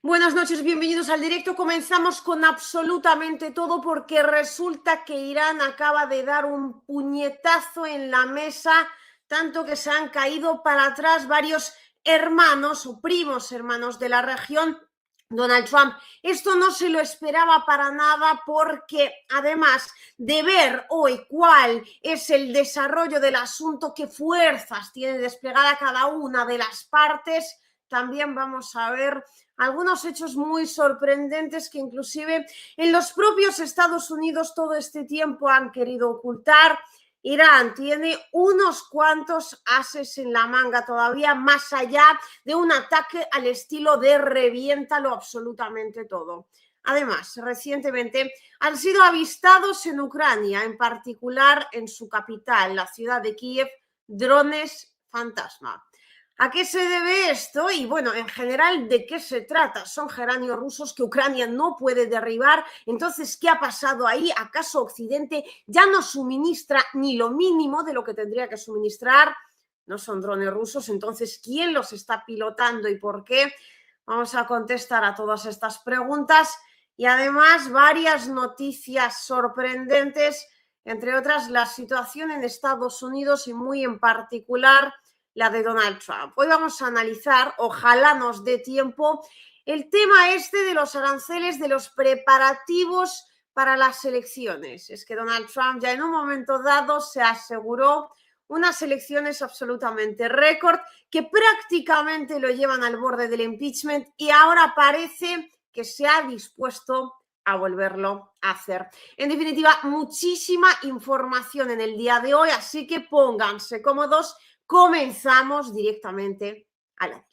Buenas noches, bienvenidos al directo. Comenzamos con absolutamente todo porque resulta que Irán acaba de dar un puñetazo en la mesa, tanto que se han caído para atrás varios hermanos o primos hermanos de la región. Donald Trump, esto no se lo esperaba para nada porque además de ver hoy cuál es el desarrollo del asunto, qué fuerzas tiene desplegada cada una de las partes, también vamos a ver algunos hechos muy sorprendentes que inclusive en los propios Estados Unidos todo este tiempo han querido ocultar. Irán tiene unos cuantos ases en la manga todavía, más allá de un ataque al estilo de reviéntalo absolutamente todo. Además, recientemente han sido avistados en Ucrania, en particular en su capital, la ciudad de Kiev, drones fantasma. ¿A qué se debe esto? Y bueno, en general, ¿de qué se trata? Son geranios rusos que Ucrania no puede derribar. Entonces, ¿qué ha pasado ahí? ¿Acaso Occidente ya no suministra ni lo mínimo de lo que tendría que suministrar? No son drones rusos, entonces, ¿quién los está pilotando y por qué? Vamos a contestar a todas estas preguntas y además varias noticias sorprendentes, entre otras la situación en Estados Unidos y muy en particular la de Donald Trump. Hoy vamos a analizar, ojalá nos dé tiempo, el tema este de los aranceles, de los preparativos para las elecciones. Es que Donald Trump ya en un momento dado se aseguró unas elecciones absolutamente récord que prácticamente lo llevan al borde del impeachment y ahora parece que se ha dispuesto a volverlo a hacer. En definitiva, muchísima información en el día de hoy, así que pónganse cómodos. Comenzamos directamente a la guía.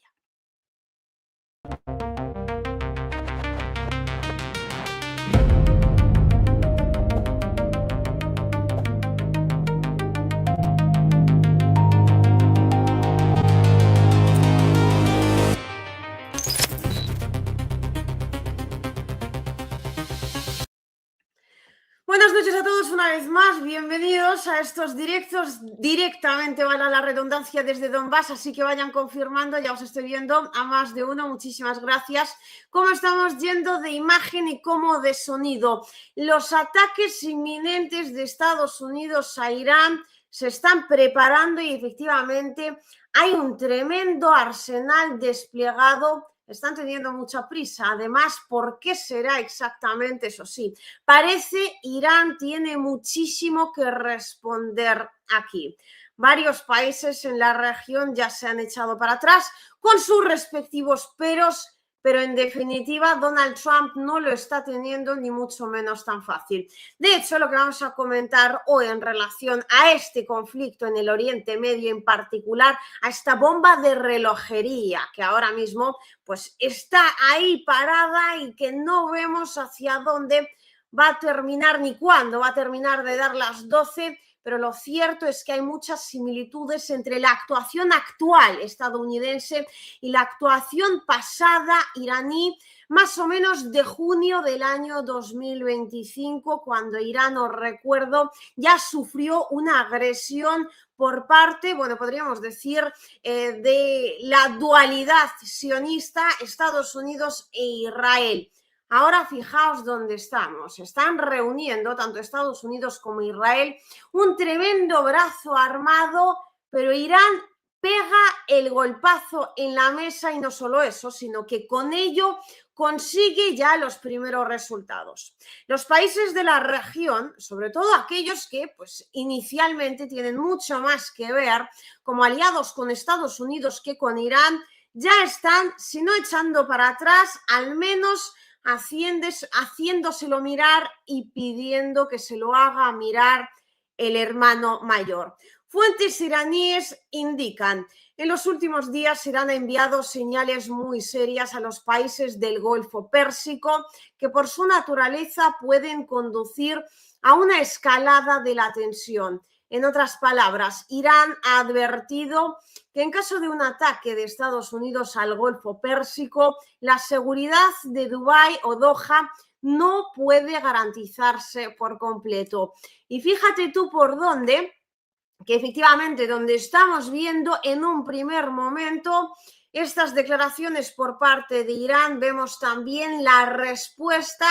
Buenas noches a todos una vez más, bienvenidos a estos directos directamente, vale la redundancia, desde Donbass, así que vayan confirmando, ya os estoy viendo a más de uno, muchísimas gracias. ¿Cómo estamos yendo de imagen y cómo de sonido? Los ataques inminentes de Estados Unidos a Irán se están preparando y efectivamente hay un tremendo arsenal desplegado. Están teniendo mucha prisa. Además, ¿por qué será exactamente? Eso sí, parece Irán tiene muchísimo que responder aquí. Varios países en la región ya se han echado para atrás con sus respectivos peros, pero en definitiva Donald Trump no lo está teniendo ni mucho menos tan fácil. De hecho, lo que vamos a comentar hoy en relación a este conflicto en el Oriente Medio, en particular a esta bomba de relojería que ahora mismo pues está ahí parada y que no vemos hacia dónde va a terminar ni cuándo va a terminar de dar las 12, pero lo cierto es que hay muchas similitudes entre la actuación actual estadounidense y la actuación pasada iraní, más o menos de junio del año 2025, cuando Irán, os recuerdo, ya sufrió una agresión por parte, bueno, podríamos decir, de la dualidad sionista Estados Unidos e Israel. Ahora fijaos dónde estamos. Están reuniendo tanto Estados Unidos como Israel un tremendo brazo armado, pero Irán pega el golpazo en la mesa y no solo eso, sino que con ello consigue ya los primeros resultados. Los países de la región, sobre todo aquellos que pues, inicialmente tienen mucho más que ver como aliados con Estados Unidos que con Irán, ya están, si no echando para atrás, al menos haciéndoselo mirar y pidiendo que se lo haga mirar el hermano mayor. Fuentes iraníes indican: en los últimos días Irán ha enviado señales muy serias a los países del Golfo Pérsico que por su naturaleza pueden conducir a una escalada de la tensión. En otras palabras, Irán ha advertido que en caso de un ataque de Estados Unidos al Golfo Pérsico, la seguridad de Dubái o Doha no puede garantizarse por completo. Y fíjate tú por dónde, que efectivamente donde estamos viendo en un primer momento estas declaraciones por parte de Irán, vemos también la respuesta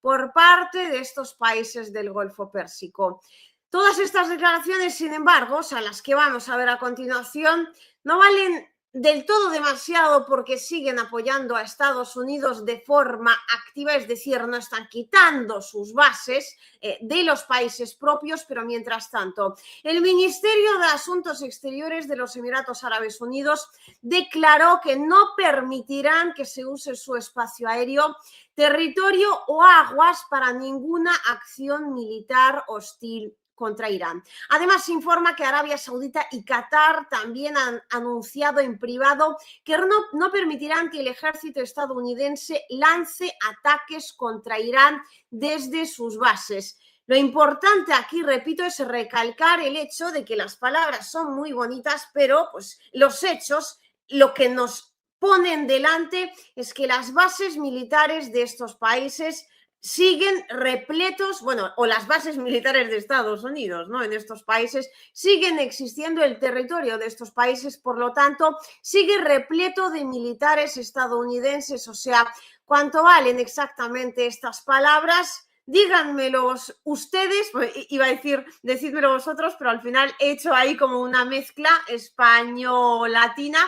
por parte de estos países del Golfo Pérsico. Todas estas declaraciones, sin embargo, a las que vamos a ver a continuación, no valen del todo demasiado porque siguen apoyando a Estados Unidos de forma activa, es decir, no están quitando sus bases de los países propios, pero mientras tanto, el Ministerio de Asuntos Exteriores de los Emiratos Árabes Unidos declaró que no permitirán que se use su espacio aéreo, territorio o aguas para ninguna acción militar hostil contra Irán. Además, se informa que Arabia Saudita y Qatar también han anunciado en privado que no permitirán que el ejército estadounidense lance ataques contra Irán desde sus bases. Lo importante aquí, repito, es recalcar el hecho de que las palabras son muy bonitas, pero pues, los hechos, lo que nos ponen delante es que las bases militares de estos países siguen repletos, bueno, o las bases militares de Estados Unidos, ¿no? En estos países siguen existiendo, el territorio de estos países, por lo tanto, sigue repleto de militares estadounidenses. O sea, ¿cuánto valen exactamente estas palabras? Díganmelos ustedes, iba a decir, decídmelo vosotros, pero al final he hecho ahí como una mezcla español-latina.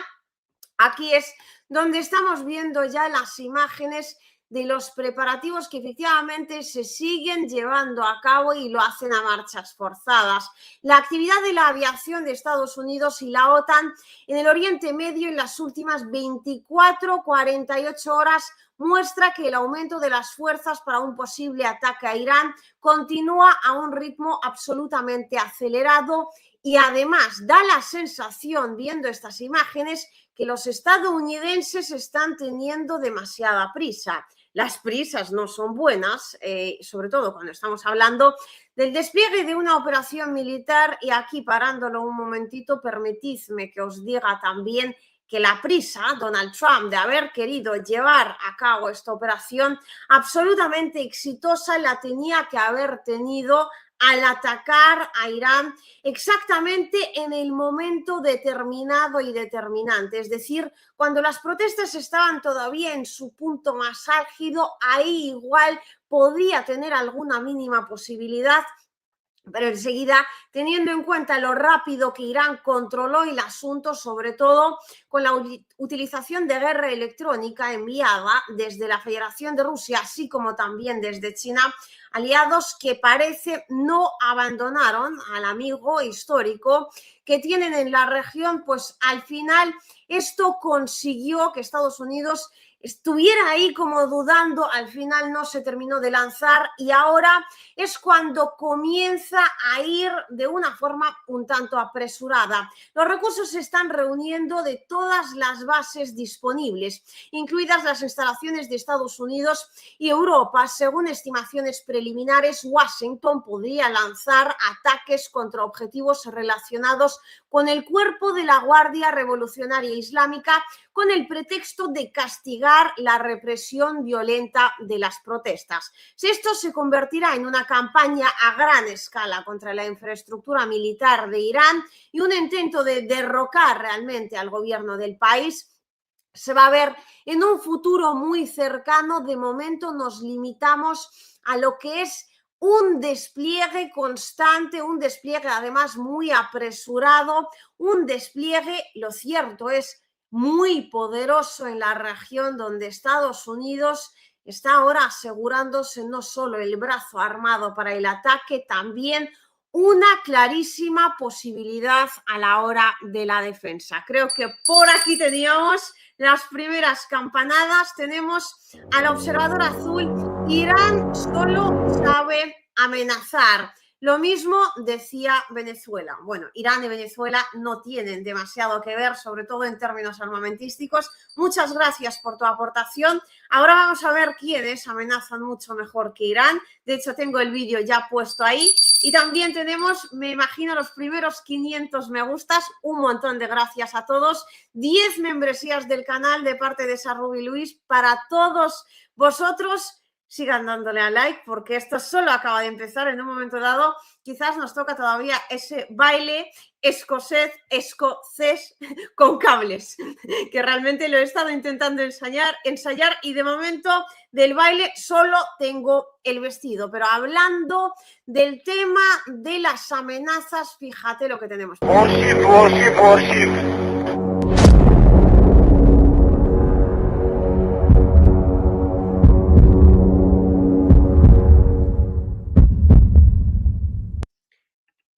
Aquí es donde estamos viendo ya las imágenes de los preparativos que efectivamente se siguen llevando a cabo y lo hacen a marchas forzadas. La actividad de la aviación de Estados Unidos y la OTAN en el Oriente Medio en las últimas 24-48 horas muestra que el aumento de las fuerzas para un posible ataque a Irán continúa a un ritmo absolutamente acelerado y además da la sensación, viendo estas imágenes, que los estadounidenses están teniendo demasiada prisa. Las prisas no son buenas, sobre todo cuando estamos hablando del despliegue de una operación militar. Y aquí, parándolo un momentito, permitidme que os diga también que la prisa, Donald Trump, de haber querido llevar a cabo esta operación absolutamente exitosa, la tenía que haber tenido al atacar a Irán exactamente en el momento determinado y determinante. Es decir, cuando las protestas estaban todavía en su punto más álgido, ahí igual podía tener alguna mínima posibilidad, pero enseguida, teniendo en cuenta lo rápido que Irán controló el asunto, sobre todo con la utilización de guerra electrónica enviada desde la Federación de Rusia, así como también desde China, aliados que parece no abandonaron al amigo histórico que tienen en la región, pues al final esto consiguió que Estados Unidos estuviera ahí como dudando, al final no se terminó de lanzar y ahora es cuando comienza a ir de una forma un tanto apresurada. Los recursos se están reuniendo de todas las bases disponibles, incluidas las instalaciones de Estados Unidos y Europa. Según estimaciones preliminares, Washington podría lanzar ataques contra objetivos relacionados con el cuerpo de la Guardia Revolucionaria Islámica con el pretexto de castigar la represión violenta de las protestas. Si esto se convertirá en una campaña a gran escala contra la infraestructura militar de Irán y un intento de derrocar realmente al gobierno del país, se va a ver en un futuro muy cercano. De momento nos limitamos a lo que es un despliegue constante, un despliegue además muy apresurado, un despliegue, lo cierto es, muy poderoso en la región donde Estados Unidos está ahora asegurándose no solo el brazo armado para el ataque, también una clarísima posibilidad a la hora de la defensa. Creo que por aquí teníamos las primeras campanadas. Tenemos al observador azul. Irán solo sabe amenazar. Lo mismo decía Venezuela. Bueno, Irán y Venezuela no tienen demasiado que ver, sobre todo en términos armamentísticos. Muchas gracias por tu aportación. Ahora vamos a ver quiénes amenazan mucho mejor que Irán. De hecho, tengo el vídeo ya puesto ahí. Y también tenemos, me imagino, los primeros 500 me gustas. Un montón de gracias a todos. 10 membresías del canal de parte de Sarrubi Luis para todos vosotros. sigan dándole a like porque esto solo acaba de empezar. En un momento dado quizás nos toca todavía ese baile escocés con cables, que realmente lo he estado intentando ensayar y de momento del baile solo tengo el vestido. Pero hablando del tema de las amenazas, fíjate lo que tenemos.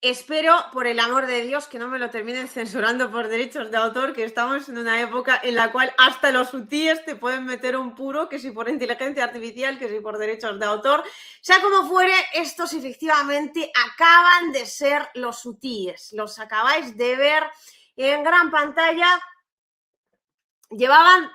Espero, por el amor de Dios, que no me lo terminen censurando por derechos de autor, que estamos en una época en la cual hasta los hutíes te pueden meter un puro, que si por inteligencia artificial, que si por derechos de autor. Sea como fuere, estos efectivamente acaban de ser los hutíes. Los acabáis de ver en gran pantalla. Llevaban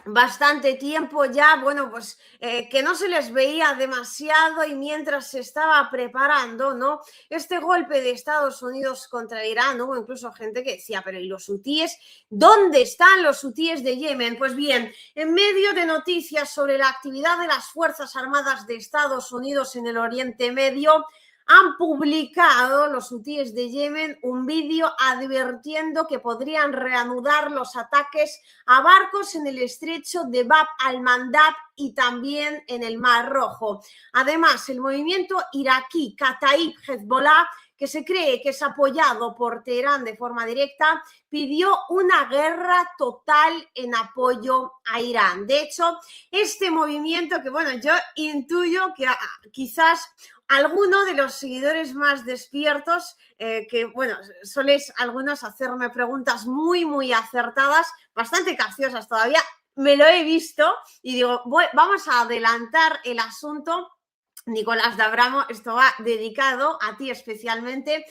bastante tiempo ya, bueno, pues que no se les veía demasiado y mientras se estaba preparando, ¿no? Este golpe de Estados Unidos contra Irán, hubo incluso gente que decía, pero ¿y los hutíes? ¿Dónde están los hutíes de Yemen? Pues bien, en medio de noticias sobre la actividad de las Fuerzas Armadas de Estados Unidos en el Oriente Medio, han publicado los hutíes de Yemen un vídeo advirtiendo que podrían reanudar los ataques a barcos en el estrecho de Bab al-Mandab y también en el Mar Rojo. Además, el movimiento iraquí Kataib Hezbollah, que se cree que es apoyado por Teherán de forma directa, pidió una guerra total en apoyo a Irán. De hecho, este movimiento que, bueno, yo intuyo que quizás alguno de los seguidores más despiertos, que, bueno, soléis algunos hacerme preguntas muy acertadas, bastante capciosas todavía, me lo he visto y digo, vamos a adelantar el asunto. Nicolás de Abramo, esto va dedicado a ti especialmente.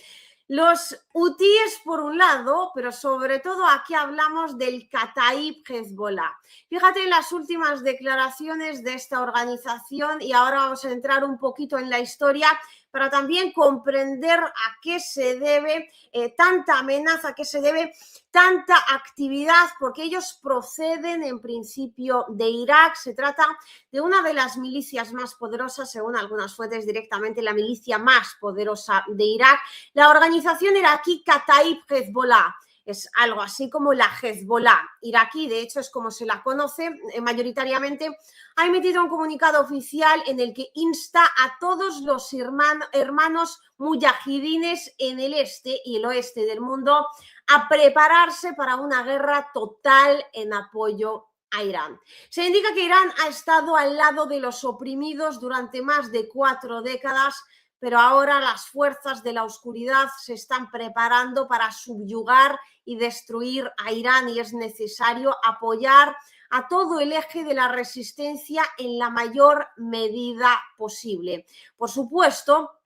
Los hutíes por un lado, pero sobre todo aquí hablamos del Kataib Hezbollah. Fíjate en las últimas declaraciones de esta organización y ahora vamos a entrar un poquito en la historia para también comprender a qué se debe tanta amenaza, a qué se debe tanta actividad, porque ellos proceden en principio de Irak. Se trata de una de las milicias más poderosas, según algunas fuentes, directamente la milicia más poderosa de Irak. La organización iraquí Kataib Hezbollah es algo así como la Hezbollah iraquí, de hecho es como se la conoce mayoritariamente. Ha emitido un comunicado oficial en el que insta a todos los hermanos mujahidines en el este y el oeste del mundo a prepararse para una guerra total en apoyo a Irán. Se indica que Irán ha estado al lado de los oprimidos durante más de 4 décadas, pero ahora las fuerzas de la oscuridad se están preparando para subyugar y destruir a Irán y es necesario apoyar a todo el eje de la resistencia en la mayor medida posible. Por supuesto,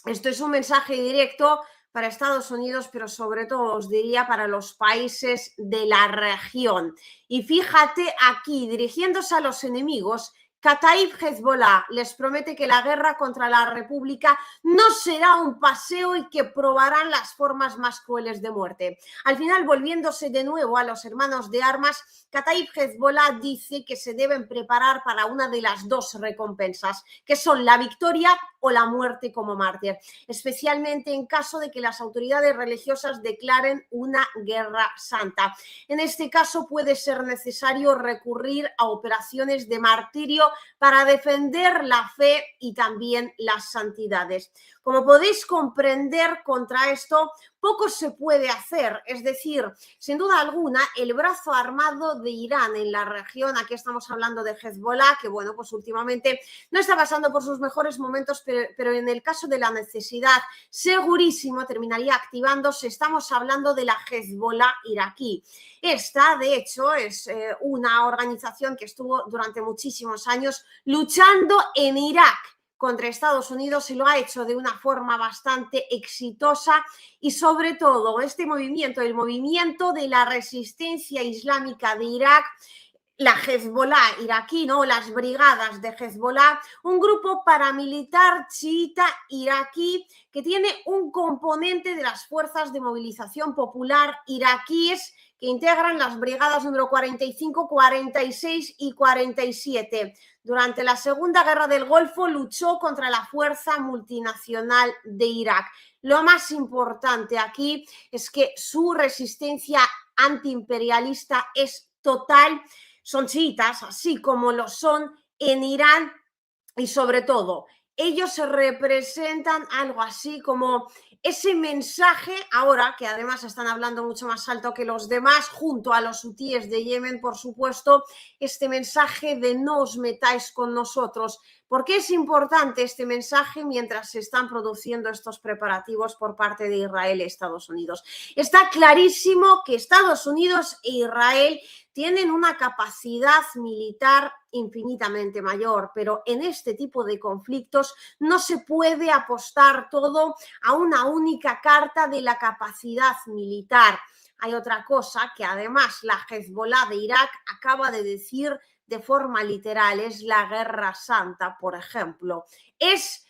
esto es un mensaje directo para Estados Unidos, pero sobre todo os diría para los países de la región. Y fíjate aquí, dirigiéndose a los enemigos, Kataib Hezbollah les promete que la guerra contra la República no será un paseo y que probarán las formas más crueles de muerte. Al final, volviéndose de nuevo a los hermanos de armas, Kataib Hezbollah dice que se deben preparar para una de las dos recompensas, que son la victoria o la muerte como mártir, especialmente en caso de que las autoridades religiosas declaren una guerra santa. En este caso puede ser necesario recurrir a operaciones de martirio para defender la fe y también las santidades. Como podéis comprender, contra esto poco se puede hacer, es decir, sin duda alguna, el brazo armado de Irán en la región, aquí estamos hablando de Hezbollah, que bueno, pues últimamente no está pasando por sus mejores momentos, pero en el caso de la necesidad, segurísimo terminaría activándose. Estamos hablando de la Hezbollah iraquí. Esta, de hecho, es una organización que estuvo durante muchísimos años luchando en Irak contra Estados Unidos y lo ha hecho de una forma bastante exitosa y sobre todo este movimiento, el movimiento de la resistencia islámica de Irak, la Hezbollah iraquí, ¿no? Las brigadas de Hezbollah, un grupo paramilitar chiita iraquí que tiene un componente de las fuerzas de movilización popular iraquíes que integran las brigadas número 45, 46 y 47. Durante la Segunda Guerra del Golfo luchó contra la Fuerza Multinacional de Irak. Lo más importante aquí es que su resistencia antiimperialista es total. Son chiitas, así como lo son en Irán, y sobre todo ellos se representan algo así como ese mensaje, ahora que además están hablando mucho más alto que los demás, junto a los hutíes de Yemen, por supuesto, este mensaje de no os metáis con nosotros. ¿Por qué es importante este mensaje mientras se están produciendo estos preparativos por parte de Israel y Estados Unidos? Está clarísimo que Estados Unidos e Israel tienen una capacidad militar infinitamente mayor, pero en este tipo de conflictos no se puede apostar todo a una única carta de la capacidad militar. Hay otra cosa que además la Hezbollah de Irak acaba de decir de forma literal, es la guerra santa, por ejemplo. Es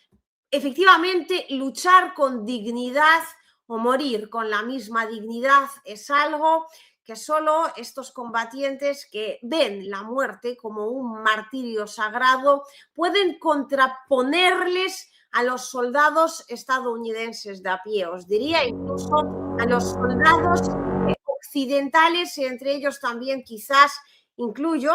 efectivamente luchar con dignidad o morir con la misma dignidad, es algo que solo estos combatientes que ven la muerte como un martirio sagrado pueden contraponerles a los soldados estadounidenses de a pie, os diría incluso a los soldados occidentales, y entre ellos también quizás incluyo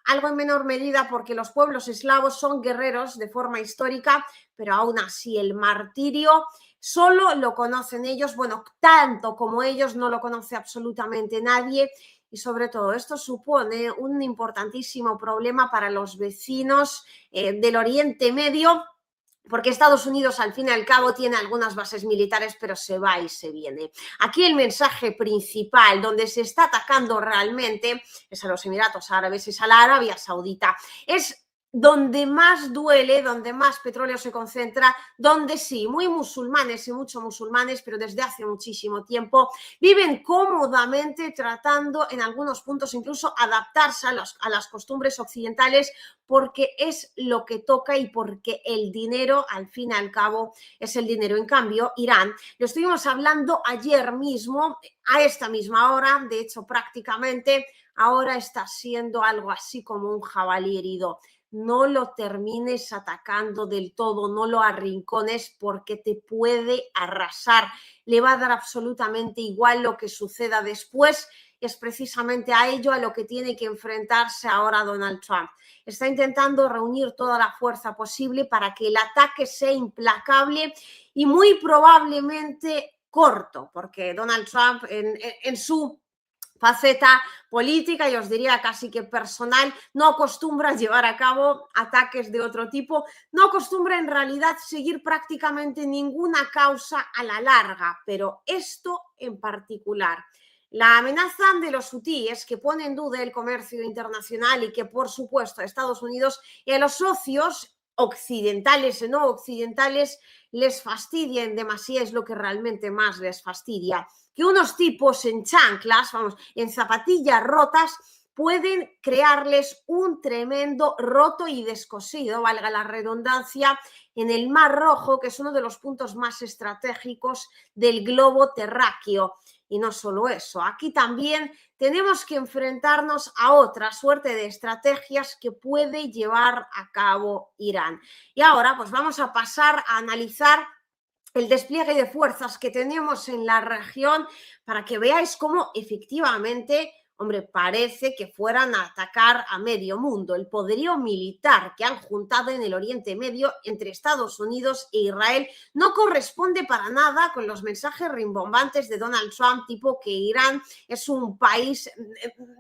algo en menor medida porque los pueblos eslavos son guerreros de forma histórica, pero aún así el martirio solo lo conocen ellos, bueno, tanto como ellos no lo conoce absolutamente nadie, y sobre todo esto supone un importantísimo problema para los vecinos del Oriente Medio, porque Estados Unidos al fin y al cabo tiene algunas bases militares, pero se va y se viene. Aquí el mensaje principal donde se está atacando realmente es a los Emiratos Árabes, es a la Arabia Saudita, es donde más duele, donde más petróleo se concentra, donde sí, muy musulmanes y muchos musulmanes, pero desde hace muchísimo tiempo viven cómodamente tratando en algunos puntos incluso adaptarse a las costumbres occidentales, porque es lo que toca y porque el dinero al fin y al cabo es el dinero. En cambio, Irán, lo estuvimos hablando ayer mismo, a esta misma hora, de hecho prácticamente ahora está siendo algo así como un jabalí herido. No lo termines atacando del todo, no lo arrincones porque te puede arrasar. Le va a dar absolutamente igual lo que suceda después. Es precisamente a ello a lo que tiene que enfrentarse ahora Donald Trump. Está intentando reunir toda la fuerza posible para que el ataque sea implacable y muy probablemente corto, porque Donald Trump en su faceta política y os diría casi que personal, no acostumbra llevar a cabo ataques de otro tipo, no acostumbra en realidad seguir prácticamente ninguna causa a la larga, pero esto en particular. La amenaza de los hutíes que pone en duda el comercio internacional y que por supuesto a Estados Unidos y a los socios occidentales y no occidentales les fastidia en demasía, es lo que realmente más les fastidia. Que unos tipos en chanclas, vamos, en zapatillas rotas, pueden crearles un tremendo roto y descosido, valga la redundancia, en el Mar Rojo, que es uno de los puntos más estratégicos del globo terráqueo. Y no solo eso, aquí también tenemos que enfrentarnos a otra suerte de estrategias que puede llevar a cabo Irán. Y ahora pues vamos a pasar a analizar el despliegue de fuerzas que tenemos en la región para que veáis cómo efectivamente, hombre, parece que fueran a atacar a medio mundo. El poderío militar que han juntado en el Oriente Medio entre Estados Unidos e Israel no corresponde para nada con los mensajes rimbombantes de Donald Trump, tipo que Irán es un país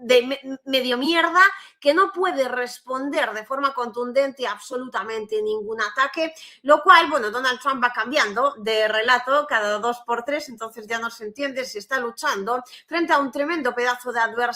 de medio mierda que no puede responder de forma contundente a absolutamente ningún ataque, lo cual, bueno, Donald Trump va cambiando de relato cada 2 por 3, entonces ya no se entiende si está luchando frente a un tremendo pedazo de adversario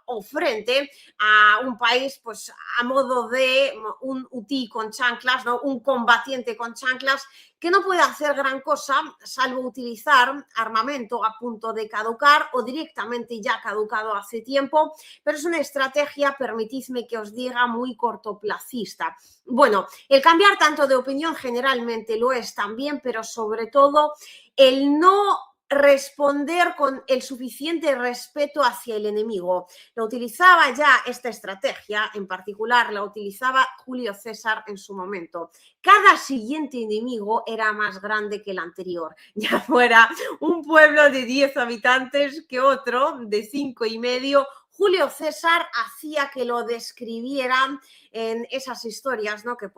o frente a un país pues a modo de un hutí con chanclas, ¿no? Un combatiente con chanclas que no puede hacer gran cosa salvo utilizar armamento a punto de caducar o directamente ya caducado hace tiempo, pero es una estrategia, permitidme que os diga, muy cortoplacista. Bueno, el cambiar tanto de opinión generalmente lo es también, pero sobre todo el no responder con el suficiente respeto hacia el enemigo. Lo utilizaba ya esta estrategia, en particular la utilizaba Julio César en su momento. Cada siguiente enemigo era más grande que el anterior, ya fuera un pueblo de 10 habitantes que otro de 5,5. Julio César hacía que lo describieran en esas historias, ¿no? que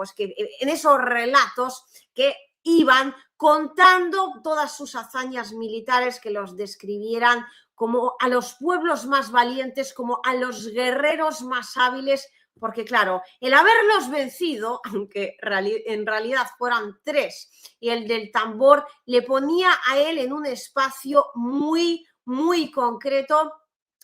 en esos relatos que iban contando todas sus hazañas militares, que los describieran como a los pueblos más valientes, como a los guerreros más hábiles, porque claro, el haberlos vencido, aunque en realidad fueran 3, y el del tambor le ponía a él en un espacio muy, muy concreto,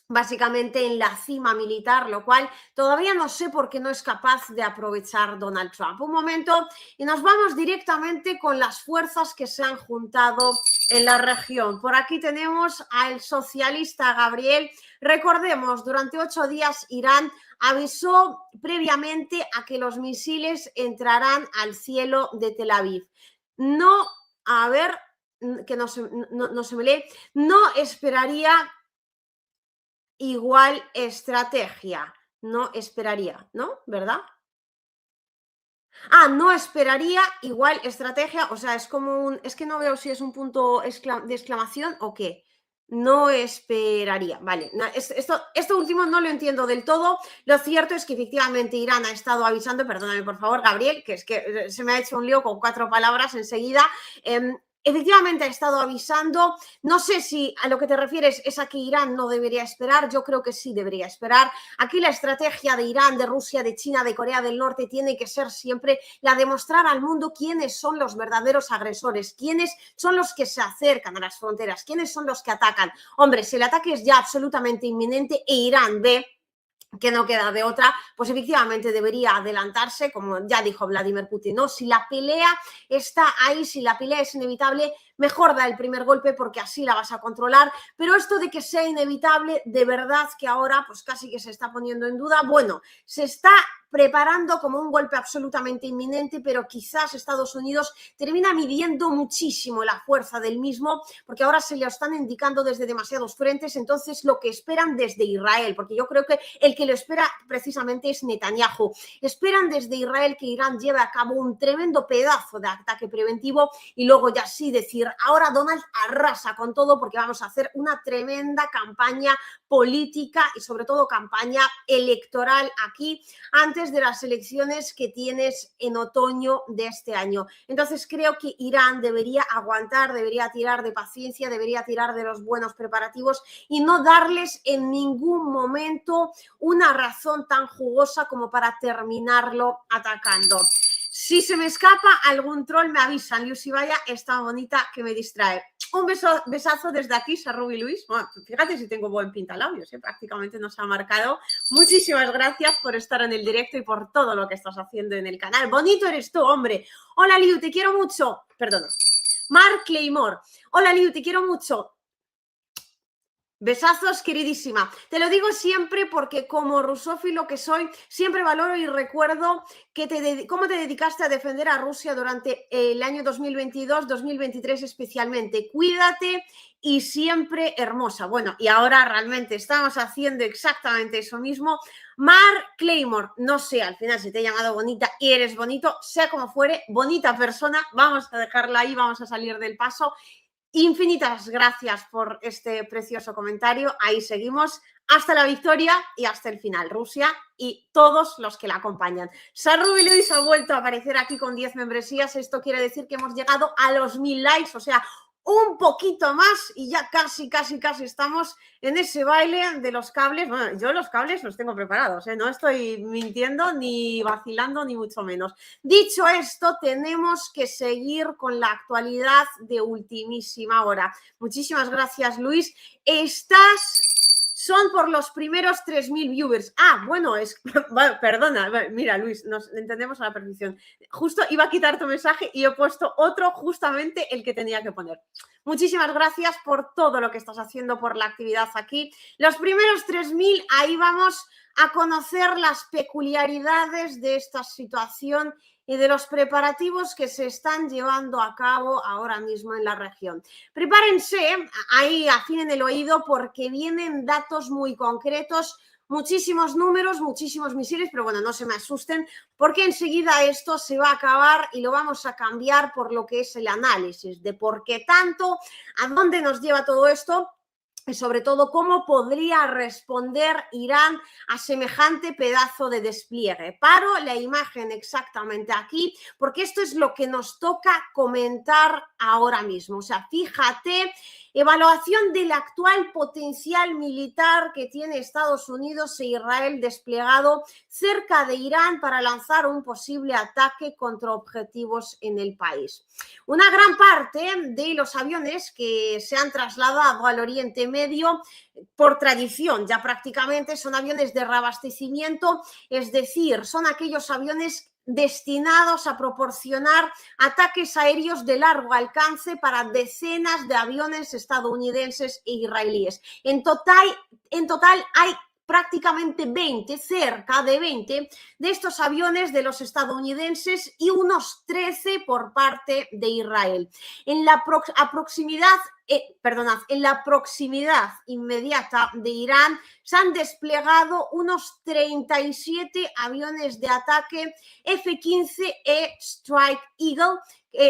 básicamente en la cima militar, lo cual todavía no sé por qué no es capaz de aprovechar Donald Trump. Un momento y nos vamos directamente con las fuerzas que se han juntado en la región. Por aquí tenemos al socialista Gabriel. Recordemos, durante 8 días Irán avisó previamente a que los misiles entrarán al cielo de Tel Aviv. No, a ver, que no se me lee, no esperaría igual estrategia, no esperaría, ¿no? ¿Verdad? No esperaría igual estrategia, o sea, es como es que no veo si es un punto de exclamación o qué. No esperaría, vale, esto último no lo entiendo del todo. Lo cierto es que efectivamente Irán ha estado avisando, perdóname por favor Gabriel, que es que se me ha hecho un lío con 4 palabras enseguida. Efectivamente ha estado avisando. No sé si a lo que te refieres es a que Irán no debería esperar. Yo creo que sí debería esperar. Aquí la estrategia de Irán, de Rusia, de China, de Corea del Norte tiene que ser siempre la de mostrar al mundo quiénes son los verdaderos agresores, quiénes son los que se acercan a las fronteras, quiénes son los que atacan. Hombre, si el ataque es ya absolutamente inminente e Irán ve que no queda de otra, pues efectivamente debería adelantarse, como ya dijo Vladimir Putin, ¿no? Si la pelea está ahí, si la pelea es inevitable, mejor da el primer golpe porque así la vas a controlar, pero esto de que sea inevitable, de verdad que ahora pues casi que se está poniendo en duda. Bueno, se está preparando como un golpe absolutamente inminente, pero quizás Estados Unidos termina midiendo muchísimo la fuerza del mismo, porque ahora se lo están indicando desde demasiados frentes. Entonces lo que esperan desde Israel, porque yo creo que el que lo espera precisamente es Netanyahu, esperan desde Israel que Irán lleve a cabo un tremendo pedazo de ataque preventivo y luego ya sí decir, ahora Donald arrasa con todo porque vamos a hacer una tremenda campaña política y sobre todo campaña electoral aquí antes de las elecciones que tienes en otoño de este año. Entonces creo que Irán debería aguantar, debería tirar de paciencia, debería tirar de los buenos preparativos y no darles en ningún momento una razón tan jugosa como para terminarlo atacando. Si se me escapa algún troll me avisan. Lucy Vaya está bonita que me distrae. Un besazo desde aquí, Sarrubi Luis. Bueno, fíjate si tengo buen pintalabios, prácticamente nos ha marcado. Muchísimas gracias por estar en el directo y por todo lo que estás haciendo en el canal. Bonito eres tú, hombre. Hola, Liu, te quiero mucho. Perdona. Mark Claymore. Hola, Liu, te quiero mucho. Besazos, queridísima. Te lo digo siempre porque como rusófilo que soy, siempre valoro y recuerdo cómo te dedicaste a defender a Rusia durante el año 2022, 2023 especialmente. Cuídate y siempre hermosa. Bueno, y ahora realmente estamos haciendo exactamente eso mismo. Mark Claymore, no sé, al final si te he llamado bonita y eres bonito, sea como fuere, bonita persona, vamos a dejarla ahí, vamos a salir del paso. Infinitas gracias por este precioso comentario. Ahí seguimos hasta la victoria y hasta el final. Rusia y todos los que la acompañan. Sarrubi Luis ha vuelto a aparecer aquí con 10 membresías. Esto quiere decir que hemos llegado a los 1000 likes, o sea, un poquito más y ya casi estamos en ese baile de los cables. Bueno, yo los cables los tengo preparados, no estoy mintiendo ni vacilando ni mucho menos. Dicho esto, tenemos que seguir con la actualidad de ultimísima hora. Muchísimas gracias, Luis. Son por los primeros 3000 viewers. Bueno, perdona, mira, Luis, nos entendemos a la perfección. Justo iba a quitar tu mensaje y he puesto otro, justamente el que tenía que poner. Muchísimas gracias por todo lo que estás haciendo, por la actividad aquí. Los primeros 3000, ahí vamos a conocer las peculiaridades de esta situación y de los preparativos que se están llevando a cabo ahora mismo en la región. Prepárense, ahí afinen el oído porque vienen datos muy concretos, muchísimos números, muchísimos misiles, pero bueno, no se me asusten porque enseguida esto se va a acabar y lo vamos a cambiar por lo que es el análisis de por qué tanto, a dónde nos lleva todo esto. Y sobre todo, cómo podría responder Irán a semejante pedazo de despliegue. Paro la imagen exactamente aquí, porque esto es lo que nos toca comentar ahora mismo. O sea, fíjate, evaluación del actual potencial militar que tiene Estados Unidos e Israel desplegado cerca de Irán para lanzar un posible ataque contra objetivos en el país. Una gran parte de los aviones que se han trasladado al Oriente Medio, por tradición, ya prácticamente son aviones de reabastecimiento, es decir, son aquellos aviones destinados a proporcionar ataques aéreos de largo alcance para decenas de aviones estadounidenses e israelíes. En total hay prácticamente 20, cerca de 20 de estos aviones de los estadounidenses y unos 13 por parte de Israel. En la proximidad inmediata de Irán se han desplegado unos 37 aviones de ataque F-15E Strike Eagle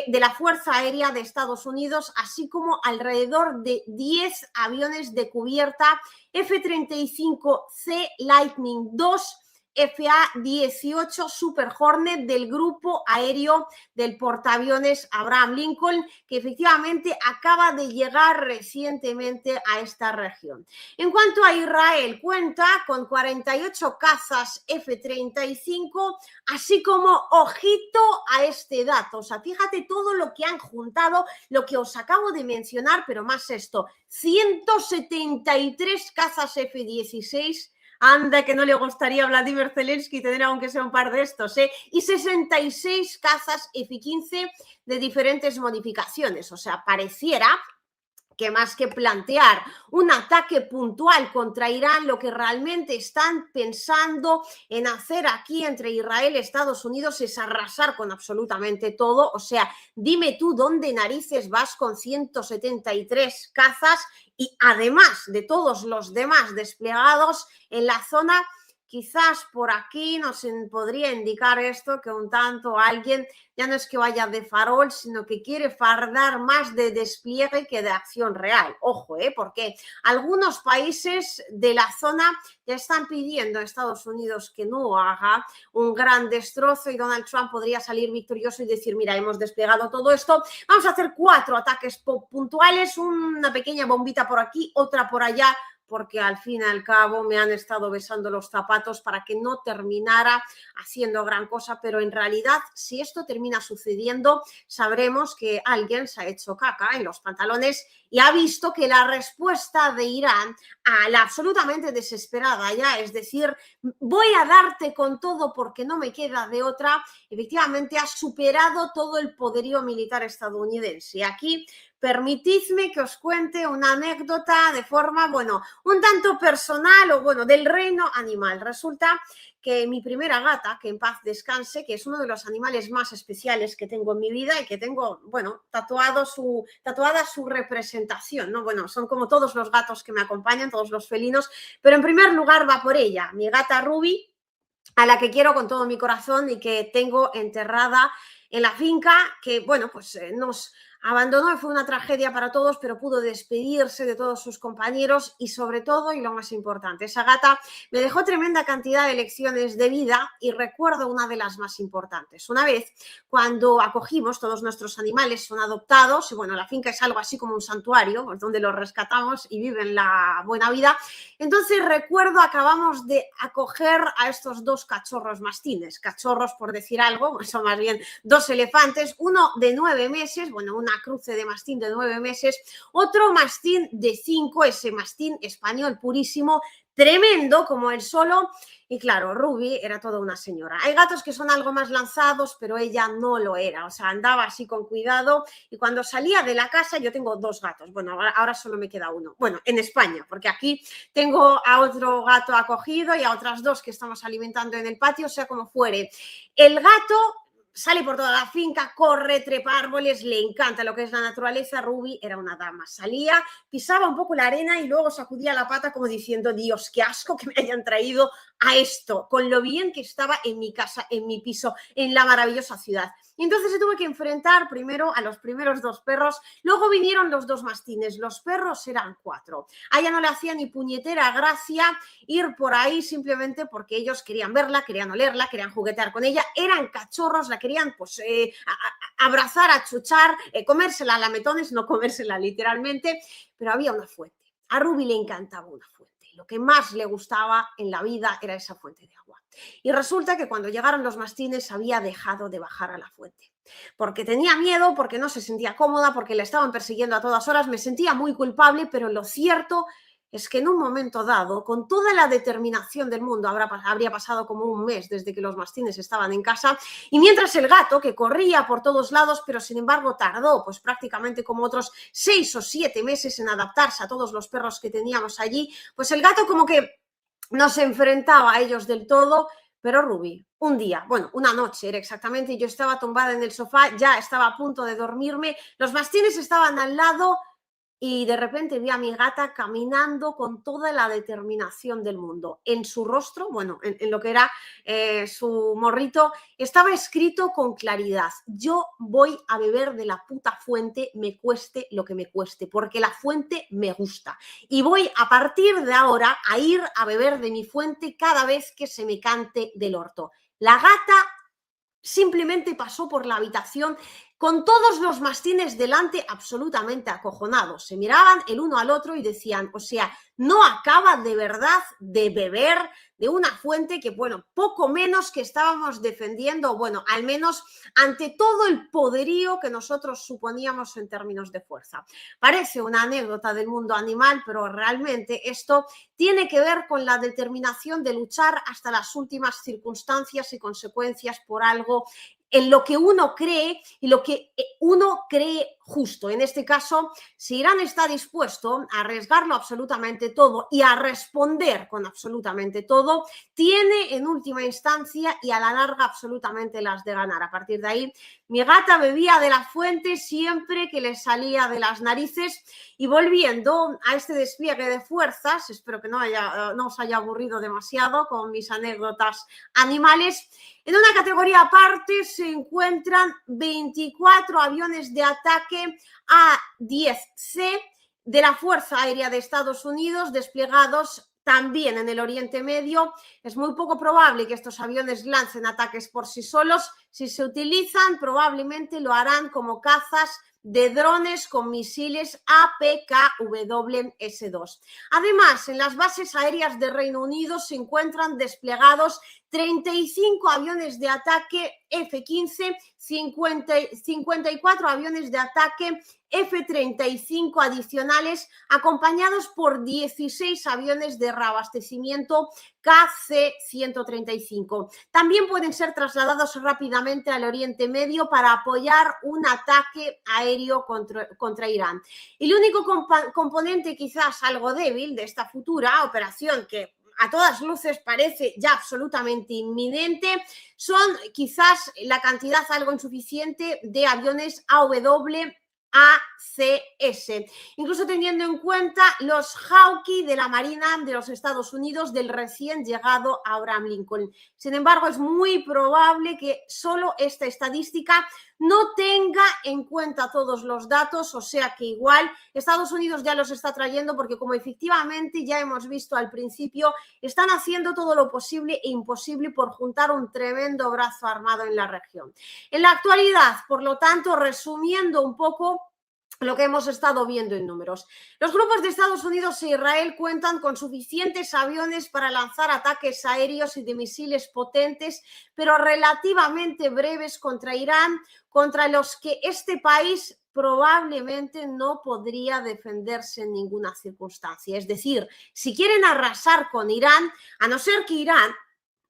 de la Fuerza Aérea de Estados Unidos, así como alrededor de 10 aviones de cubierta F-35C Lightning II, FA-18 Super Hornet del grupo aéreo del portaaviones Abraham Lincoln, que efectivamente acaba de llegar recientemente a esta región. En cuanto a Israel, cuenta con 48 cazas F-35, así como, ojito a este dato, o sea, fíjate todo lo que han juntado, lo que os acabo de mencionar, pero más esto, 173 cazas F-16, anda que no le gustaría a Vladimir Zelensky tener aunque sea un par de estos, y 66 cazas F-15 de diferentes modificaciones. O sea, pareciera que más que plantear un ataque puntual contra Irán, lo que realmente están pensando en hacer aquí entre Israel y Estados Unidos es arrasar con absolutamente todo. O sea, dime tú dónde narices vas con 173 cazas y además de todos los demás desplegados en la zona. Quizás por aquí nos podría indicar esto que un tanto alguien ya no es que vaya de farol, sino que quiere fardar más de despliegue que de acción real. Ojo, porque algunos países de la zona ya están pidiendo a Estados Unidos que no haga un gran destrozo y Donald Trump podría salir victorioso y decir, mira, hemos desplegado todo esto, vamos a hacer 4 ataques puntuales, una pequeña bombita por aquí, otra por allá, porque al fin y al cabo me han estado besando los zapatos para que no terminara haciendo gran cosa, pero en realidad si esto termina sucediendo, sabremos que alguien se ha hecho caca en los pantalones y ha visto que la respuesta de Irán a la absolutamente desesperada ya, es decir, voy a darte con todo porque no me queda de otra, efectivamente ha superado todo el poderío militar estadounidense. Y aquí permitidme que os cuente una anécdota de forma, bueno, un tanto personal o, bueno, del reino animal. Resulta que mi primera gata, que en paz descanse, que es uno de los animales más especiales que tengo en mi vida y que tengo, bueno, tatuada su representación, ¿no? Bueno, son como todos los gatos que me acompañan, todos los felinos, pero en primer lugar va por ella, mi gata Ruby, a la que quiero con todo mi corazón y que tengo enterrada en la finca, que, bueno, pues nos abandonó, fue una tragedia para todos, pero pudo despedirse de todos sus compañeros y sobre todo, y lo más importante, esa gata me dejó tremenda cantidad de lecciones de vida y recuerdo una de las más importantes. Una vez, cuando acogimos, todos nuestros animales son adoptados, y bueno, la finca es algo así como un santuario, pues, donde los rescatamos y viven la buena vida. Entonces recuerdo, acabamos de acoger a estos 2 cachorros mastines, cachorros por decir algo, son más bien 2 elefantes, uno de 9 meses, bueno, una cruce de mastín de 9 meses, otro mastín de 5, ese mastín español purísimo, tremendo como él solo, y claro, Ruby era toda una señora. Hay gatos que son algo más lanzados, pero ella no lo era, o sea, andaba así con cuidado y cuando salía de la casa, yo tengo 2 gatos, bueno, ahora solo me queda uno, bueno, en España, porque aquí tengo a otro gato acogido y a otras 2 que estamos alimentando en el patio, o sea, como fuere. El gato sale por toda la finca, corre, trepa árboles, le encanta lo que es la naturaleza. Ruby era una dama, salía, pisaba un poco la arena y luego sacudía la pata como diciendo, Dios, qué asco que me hayan traído a esto, con lo bien que estaba en mi casa, en mi piso, en la maravillosa ciudad. Y entonces se tuvo que enfrentar primero a los primeros 2 perros, luego vinieron los 2 mastines, los perros eran 4. A ella no le hacía ni puñetera gracia ir por ahí simplemente porque ellos querían verla, querían olerla, querían juguetear con ella, eran cachorros, la querían pues abrazar, achuchar, comérsela a lametones, no comérsela literalmente, pero había una fuente. A Ruby le encantaba una fuente. Lo que más le gustaba en la vida era esa fuente de agua. Y resulta que cuando llegaron los mastines había dejado de bajar a la fuente. Porque tenía miedo, porque no se sentía cómoda, porque le estaban persiguiendo a todas horas. Me sentía muy culpable, pero lo cierto es que en un momento dado, con toda la determinación del mundo, habría pasado como un mes desde que los mastines estaban en casa, y mientras el gato, que corría por todos lados, pero sin embargo tardó pues prácticamente como otros 6 o 7 meses en adaptarse a todos los perros que teníamos allí, pues el gato como que no se enfrentaba a ellos del todo. Pero Ruby, un día, bueno, una noche era exactamente, yo estaba tumbada en el sofá, ya estaba a punto de dormirme, los mastines estaban al lado y de repente vi a mi gata caminando con toda la determinación del mundo. En su rostro, bueno, en lo que era su morrito, estaba escrito con claridad: yo voy a beber de la puta fuente, me cueste lo que me cueste, porque la fuente me gusta. Y voy a partir de ahora a ir a beber de mi fuente cada vez que se me cante del orto. La gata simplemente pasó por la habitación con todos los mastines delante, absolutamente acojonados. Se miraban el uno al otro y decían, o sea, no acaba de verdad de beber de una fuente que, bueno, poco menos que estábamos defendiendo, bueno, al menos ante todo el poderío que nosotros suponíamos en términos de fuerza. Parece una anécdota del mundo animal, pero realmente esto tiene que ver con la determinación de luchar hasta las últimas circunstancias y consecuencias por algo en lo que uno cree y lo que uno cree justo. En este caso, si Irán está dispuesto a arriesgarlo absolutamente todo y a responder con absolutamente todo, tiene en última instancia y a la larga absolutamente las de ganar. A partir de ahí, mi gata bebía de la fuente siempre que le salía de las narices. Y volviendo a este despliegue de fuerzas, espero que no os haya aburrido demasiado con mis anécdotas animales. En una categoría aparte se encuentran 24 aviones de ataque A-10C de la Fuerza Aérea de Estados Unidos desplegados también en el Oriente Medio. Es muy poco probable que estos aviones lancen ataques por sí solos. Si se utilizan, probablemente lo harán como cazas de drones con misiles APKWS-2. Además, en las bases aéreas de Reino Unido se encuentran desplegados 35 aviones de ataque F-15, 54 aviones de ataque F-35 adicionales, acompañados por 16 aviones de reabastecimiento KC-135. También pueden ser trasladados rápidamente al Oriente Medio para apoyar un ataque aéreo contra Irán. Y el único componente quizás algo débil de esta futura operación, que a todas luces parece ya absolutamente inminente, son quizás la cantidad algo insuficiente de aviones AWACS, incluso teniendo en cuenta los Hawking de la Marina de los Estados Unidos del recién llegado Abraham Lincoln. Sin embargo, es muy probable que solo esta estadística no tenga en cuenta todos los datos, o sea que igual Estados Unidos ya los está trayendo porque, como efectivamente ya hemos visto al principio, están haciendo todo lo posible e imposible por juntar un tremendo brazo armado en la región. En la actualidad, por lo tanto, resumiendo un poco lo que hemos estado viendo en números, los grupos de Estados Unidos e Israel cuentan con suficientes aviones para lanzar ataques aéreos y de misiles potentes, pero relativamente breves contra Irán, contra los que este país probablemente no podría defenderse en ninguna circunstancia. Es decir, si quieren arrasar con Irán, a no ser que Irán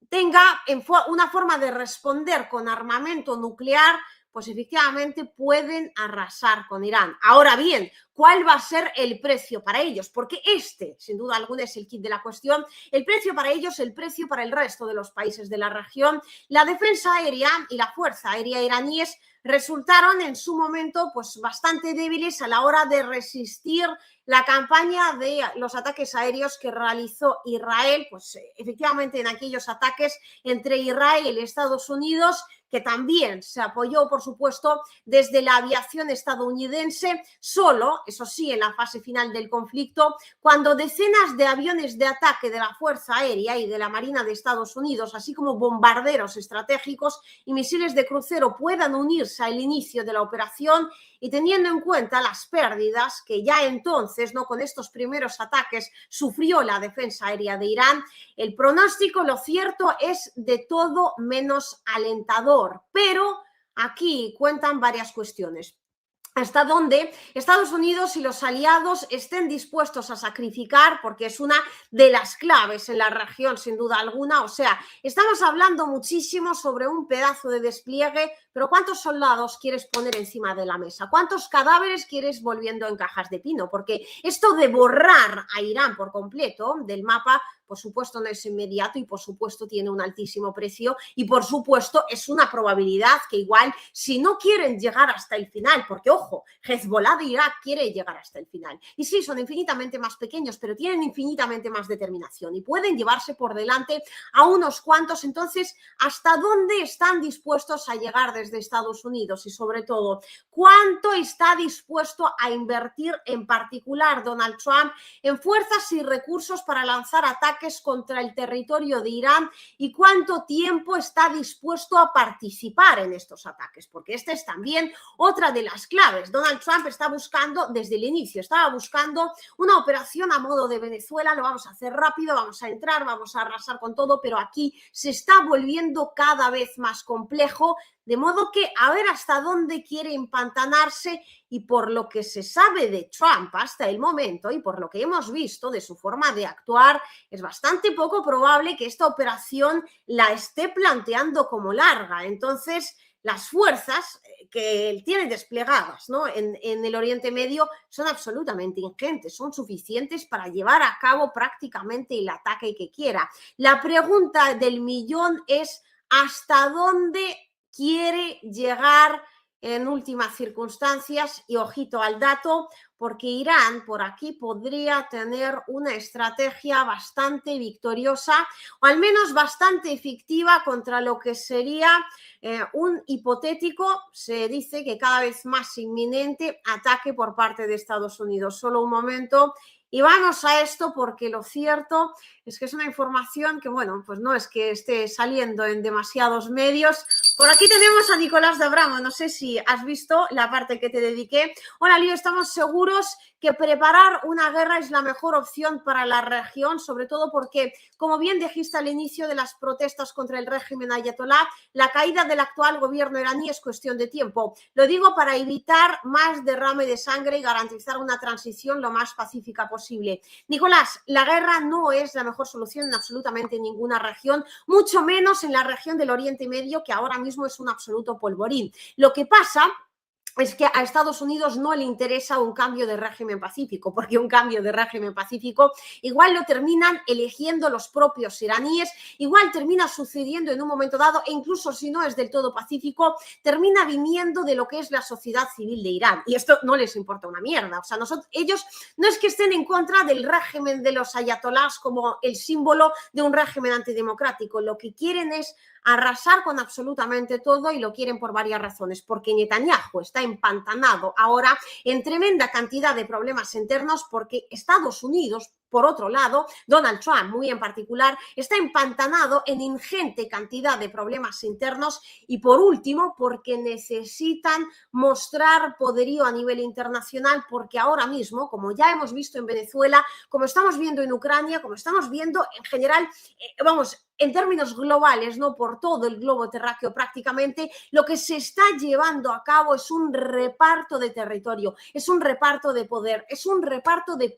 tenga una forma de responder con armamento nuclear, pues efectivamente pueden arrasar con Irán. Ahora bien, cuál va a ser el precio para ellos, porque este, sin duda alguna, es el kit de la cuestión, el precio para ellos, el precio para el resto de los países de la región. La defensa aérea y la fuerza aérea iraníes resultaron en su momento pues bastante débiles a la hora de resistir la campaña de los ataques aéreos que realizó Israel, pues efectivamente en aquellos ataques entre Israel y Estados Unidos, que también se apoyó, por supuesto, desde la aviación estadounidense, solo, eso sí, en la fase final del conflicto, cuando decenas de aviones de ataque de la Fuerza Aérea y de la Marina de Estados Unidos, así como bombarderos estratégicos y misiles de crucero puedan unirse al inicio de la operación, y teniendo en cuenta las pérdidas que ya entonces, ¿no?, con estos primeros ataques sufrió la defensa aérea de Irán, el pronóstico, lo cierto, es de todo menos alentador. Pero aquí cuentan varias cuestiones. Hasta dónde Estados Unidos y los aliados estén dispuestos a sacrificar, porque es una de las claves en la región, sin duda alguna. O sea, estamos hablando muchísimo sobre un pedazo de despliegue, pero ¿cuántos soldados quieres poner encima de la mesa? ¿Cuántos cadáveres quieres volviendo en cajas de pino? Porque esto de borrar a Irán por completo del mapa, por supuesto no es inmediato y por supuesto tiene un altísimo precio y por supuesto es una probabilidad que igual si no quieren llegar hasta el final, porque ojo, Hezbollah de Irak quiere llegar hasta el final y sí, son infinitamente más pequeños, pero tienen infinitamente más determinación y pueden llevarse por delante a unos cuantos. Entonces, ¿hasta dónde están dispuestos a llegar desde Estados Unidos? Y sobre todo, ¿cuánto está dispuesto a invertir en particular Donald Trump en fuerzas y recursos para lanzar ataques contra el territorio de Irán y cuánto tiempo está dispuesto a participar en estos ataques? Porque esta es también otra de las claves. Donald Trump está buscando, desde el inicio, estaba buscando una operación a modo de Venezuela, lo vamos a hacer rápido, vamos a entrar, vamos a arrasar con todo, pero aquí se está volviendo cada vez más complejo, de modo que a ver hasta dónde quiere empantanarse. Y por lo que se sabe de Trump hasta el momento y por lo que hemos visto de su forma de actuar, es bastante poco probable que esta operación la esté planteando como larga. Entonces, las fuerzas que él tiene desplegadas, ¿no?, en el Oriente Medio son absolutamente ingentes, son suficientes para llevar a cabo prácticamente el ataque que quiera. La pregunta del millón es ¿hasta dónde quiere llegar en últimas circunstancias? Y ojito al dato, porque Irán por aquí podría tener una estrategia bastante victoriosa o al menos bastante efectiva contra lo que sería un hipotético, se dice que cada vez más inminente, ataque por parte de Estados Unidos. Solo un momento y vamos a esto, porque lo cierto es que es una información que, bueno, pues no es que esté saliendo en demasiados medios. Por aquí tenemos a Nicolás de Abramo, no sé si has visto la parte que te dediqué. Hola, Lío, estamos seguros que preparar una guerra es la mejor opción para la región, sobre todo porque, como bien dijiste al inicio de las protestas contra el régimen ayatolá, la caída del actual gobierno iraní es cuestión de tiempo. Lo digo para evitar más derrame de sangre y garantizar una transición lo más pacífica posible. Nicolás, la guerra no es la mejor solución en absolutamente ninguna región, mucho menos en la región del Oriente Medio, que ahora mismo es un absoluto polvorín. Lo que pasa es que a Estados Unidos no le interesa un cambio de régimen pacífico, porque un cambio de régimen pacífico igual lo terminan eligiendo los propios iraníes, igual termina sucediendo en un momento dado, e incluso si no es del todo pacífico, termina viniendo de lo que es la sociedad civil de Irán. Y esto no les importa una mierda. O sea, ellos no es que estén en contra del régimen de los ayatolás como el símbolo de un régimen antidemocrático. Lo que quieren es arrasar con absolutamente todo, y lo quieren por varias razones, porque Netanyahu está empantanado ahora en tremenda cantidad de problemas internos, porque Estados Unidos, por otro lado, Donald Trump muy en particular, está empantanado en ingente cantidad de problemas internos, y por último porque necesitan mostrar poderío a nivel internacional, porque ahora mismo, como ya hemos visto en Venezuela, como estamos viendo en Ucrania, como estamos viendo en general, vamos, en términos globales, ¿no? Por todo el globo terráqueo prácticamente, lo que se está llevando a cabo es un reparto de territorio, es un reparto de poder, es un reparto de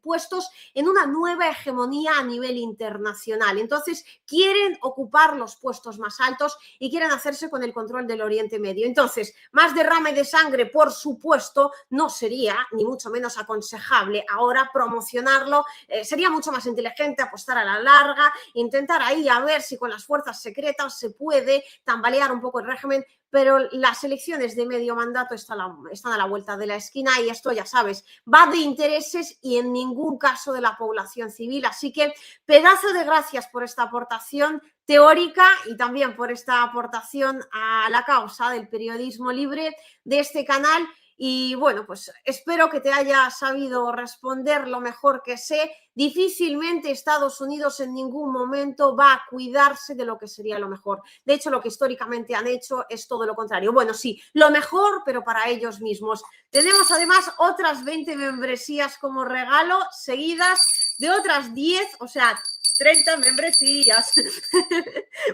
puestos en una nueva hegemonía a nivel internacional. Entonces, quieren ocupar los puestos más altos y quieren hacerse con el control del Oriente Medio. Entonces, más derrame de sangre, por supuesto, no sería ni mucho menos aconsejable ahora promocionarlo. Sería mucho más inteligente apostar a la larga, intentar ahí a ver si con las fuerzas secretas se puede tambalear un poco el régimen, pero las elecciones de medio mandato están a la vuelta de la esquina y esto, ya sabes, va de intereses y en ningún caso de la población civil. Así que pedazo de gracias por esta aportación teórica y también por esta aportación a la causa del periodismo libre de este canal. Y bueno, pues espero que te haya sabido responder lo mejor que sé. Difícilmente Estados Unidos en ningún momento va a cuidarse de lo que sería lo mejor. De hecho, lo que históricamente han hecho es todo lo contrario. Bueno, sí, lo mejor, pero para ellos mismos. Tenemos además otras 20 membresías como regalo, seguidas de otras 10, o sea, 30 membresías.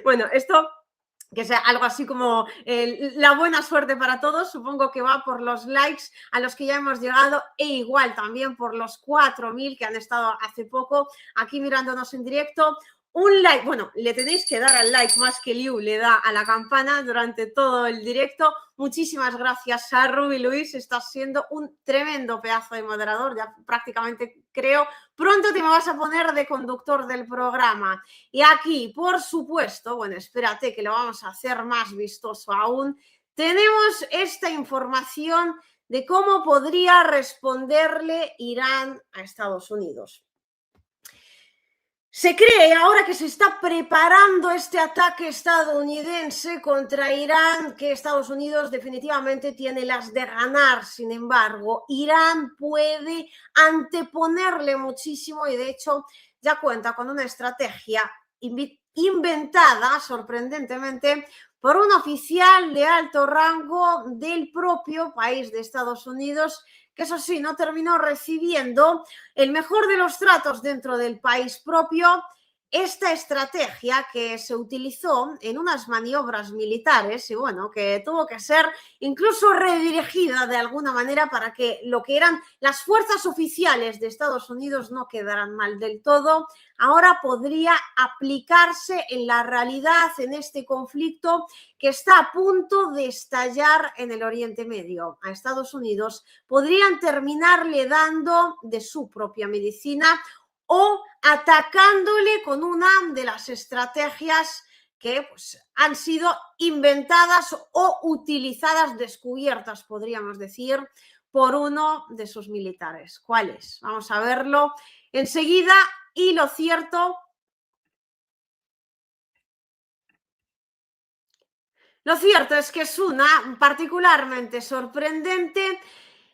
Bueno, esto... que sea algo así como la buena suerte para todos, supongo que va por los likes a los que ya hemos llegado e igual también por los 4.000 que han estado hace poco aquí mirándonos en directo. Un like, bueno, le tenéis que dar al like más que Liu le da a la campana durante todo el directo. Muchísimas gracias a Ruby Luis, estás siendo un tremendo pedazo de moderador, ya prácticamente creo. Pronto te me vas a poner de conductor del programa. Y aquí, por supuesto, bueno, espérate que lo vamos a hacer más vistoso aún, tenemos esta información de cómo podría responderle Irán a Estados Unidos. Se cree ahora que se está preparando este ataque estadounidense contra Irán, que Estados Unidos definitivamente tiene las de ganar. Sin embargo, Irán puede anteponerle muchísimo y de hecho ya cuenta con una estrategia inventada, sorprendentemente, por un oficial de alto rango del propio país de Estados Unidos, que eso sí, no terminó recibiendo el mejor de los tratos dentro del país propio. Esta estrategia que se utilizó en unas maniobras militares y bueno, que tuvo que ser incluso redirigida de alguna manera para que lo que eran las fuerzas oficiales de Estados Unidos no quedaran mal del todo, ahora podría aplicarse en la realidad en este conflicto que está a punto de estallar en el Oriente Medio. A Estados Unidos podrían terminarle dando de su propia medicina o atacándole con una de las estrategias que pues, han sido inventadas o utilizadas, descubiertas, podríamos decir, por uno de sus militares. ¿Cuál es? Vamos a verlo enseguida. Y lo cierto es que es una particularmente sorprendente.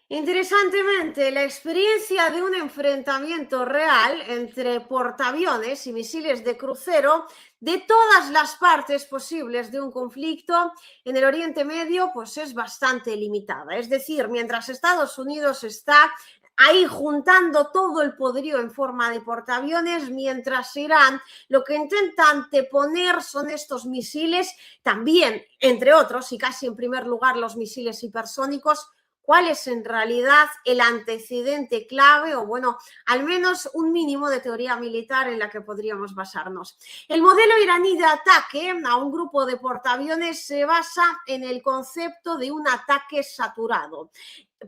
Interesantemente, la experiencia de un enfrentamiento real entre portaaviones y misiles de crucero de todas las partes posibles de un conflicto en el Oriente Medio pues es bastante limitada. Es decir, mientras Estados Unidos está ahí juntando todo el poderío en forma de portaaviones, mientras Irán lo que intenta anteponer son estos misiles, también, entre otros, y casi en primer lugar los misiles hipersónicos. ¿Cuál es en realidad el antecedente clave o, bueno, al menos un mínimo de teoría militar en la que podríamos basarnos? El modelo iraní de ataque a un grupo de portaaviones se basa en el concepto de un ataque saturado.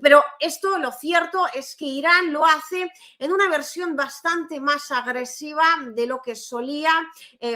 Pero esto, lo cierto es que Irán lo hace en una versión bastante más agresiva de lo que solía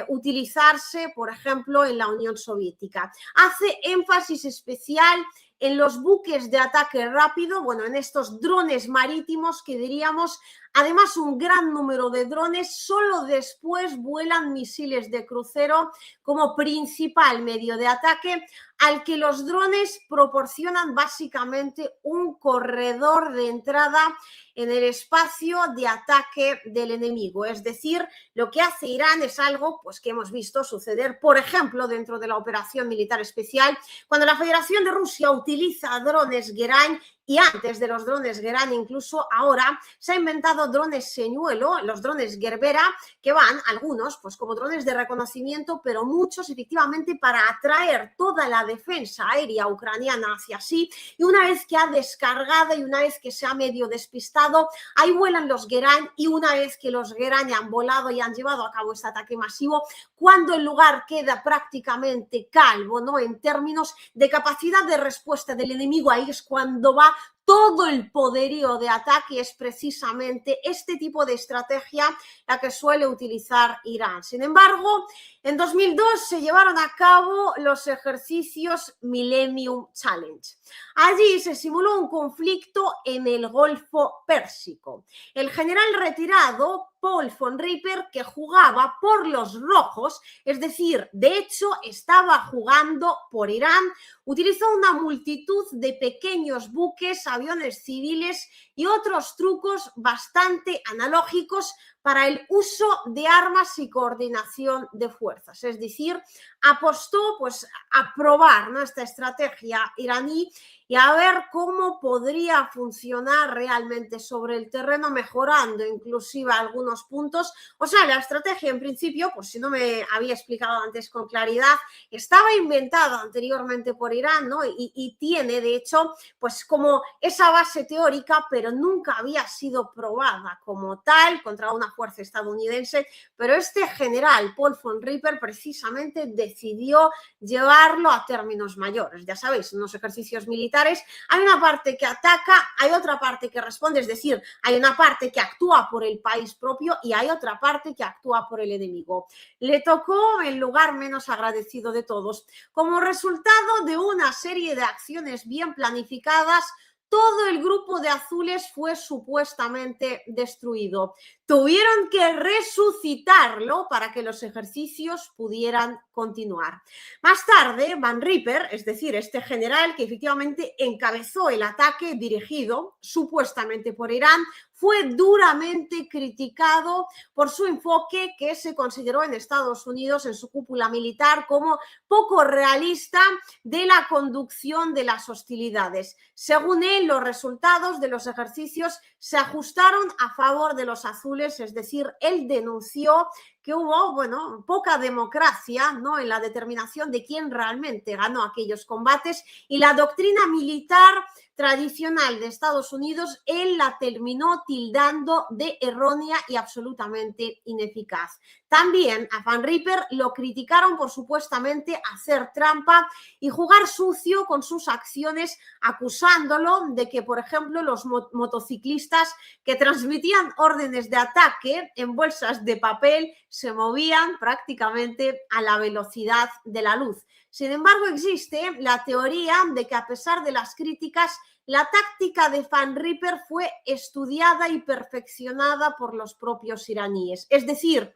utilizarse, por ejemplo, en la Unión Soviética. Hace énfasis especial en los buques de ataque rápido, bueno, en estos drones marítimos que diríamos, además un gran número de drones, solo después vuelan misiles de crucero como principal medio de ataque, al que los drones proporcionan básicamente un corredor de entrada en el espacio de ataque del enemigo. Es decir, lo que hace Irán es algo pues, que hemos visto suceder, por ejemplo, dentro de la operación militar especial, cuando la Federación de Rusia utiliza drones Geraim y antes de los drones Guerrán, incluso ahora se ha inventado drones señuelo, los drones Gerbera, que van, algunos, pues como drones de reconocimiento, pero muchos efectivamente para atraer toda la defensa aérea ucraniana hacia sí, y una vez que ha descargado y una vez que se ha medio despistado, ahí vuelan los Guerrán, y una vez que los Guerrán han volado y han llevado a cabo este ataque masivo, cuando el lugar queda prácticamente calvo, ¿no? En términos de capacidad de respuesta del enemigo, ahí es cuando va todo el poderío de ataque. Es precisamente este tipo de estrategia la que suele utilizar Irán. Sin embargo, en 2002 se llevaron a cabo los ejercicios Millennium Challenge. Allí se simuló un conflicto en el Golfo Pérsico. El general retirado Paul von Ripper, que jugaba por los rojos, es decir, de hecho estaba jugando por Irán, utilizó una multitud de pequeños buques, aviones civiles y otros trucos bastante analógicos para el uso de armas y coordinación de fuerzas. Es decir, apostó pues a probar, ¿no?, esta estrategia iraní y a ver cómo podría funcionar realmente sobre el terreno, mejorando inclusive algunos puntos. O sea, la estrategia en principio, pues si no me había explicado antes con claridad, estaba inventada anteriormente por Irán, ¿no? Y tiene, de hecho, pues como esa base teórica, pero nunca había sido probada como tal contra una fuerza estadounidense. Pero este general, Paul von Ripper, precisamente decidió llevarlo a términos mayores. Ya sabéis, en los ejercicios militares hay una parte que ataca, hay otra parte que responde, es decir, hay una parte que actúa por el país propio y hay otra parte que actúa por el enemigo. Le tocó el lugar menos agradecido de todos. Como resultado de una serie de acciones bien planificadas, todo el grupo de azules fue supuestamente destruido. Tuvieron que resucitarlo para que los ejercicios pudieran continuar. Más tarde, Van Ripper, es decir, este general que efectivamente encabezó el ataque dirigido supuestamente por Irán, fue duramente criticado por su enfoque, que se consideró en Estados Unidos, en su cúpula militar, como poco realista de la conducción de las hostilidades. Según él, los resultados de los ejercicios se ajustaron a favor de los azules, es decir, él denunció que hubo, bueno, poca democracia, ¿no?, en la determinación de quién realmente ganó aquellos combates, y la doctrina militar tradicional de Estados Unidos él la terminó tildando de errónea y absolutamente ineficaz. También a Van Ripper lo criticaron por supuestamente hacer trampa y jugar sucio con sus acciones, acusándolo de que, por ejemplo, los motociclistas que transmitían órdenes de ataque en bolsas de papel se movían prácticamente a la velocidad de la luz. Sin embargo, existe la teoría de que, a pesar de las críticas, la táctica de Van Ripper fue estudiada y perfeccionada por los propios iraníes. Es decir,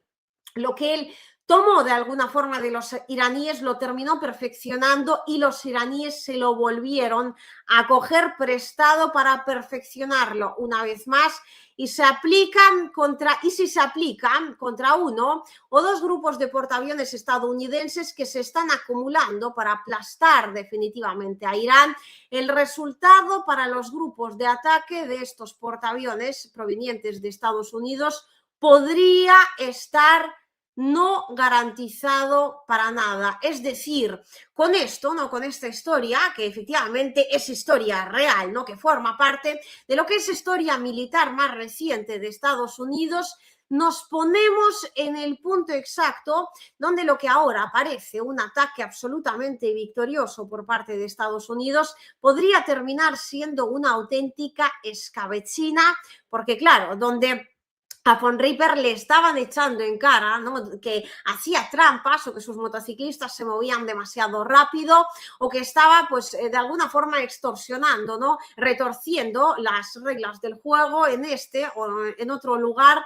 lo que él tomó de alguna forma de los iraníes lo terminó perfeccionando y los iraníes se lo volvieron a coger prestado para perfeccionarlo una vez más, y si se aplican contra uno o dos grupos de portaaviones estadounidenses que se están acumulando para aplastar definitivamente a Irán, el resultado para los grupos de ataque de estos portaaviones provenientes de Estados Unidos podría estar no garantizado para nada. Es decir, con esto, ¿no?, con esta historia, que efectivamente es historia real, ¿no?, que forma parte de lo que es historia militar más reciente de Estados Unidos, nos ponemos en el punto exacto donde lo que ahora parece un ataque absolutamente victorioso por parte de Estados Unidos podría terminar siendo una auténtica escabechina, porque claro, donde a Von Ripper le estaban echando en cara, ¿no?, que hacía trampas o que sus motociclistas se movían demasiado rápido o que estaba, pues, de alguna forma extorsionando, ¿no?, retorciendo las reglas del juego en este o en otro lugar.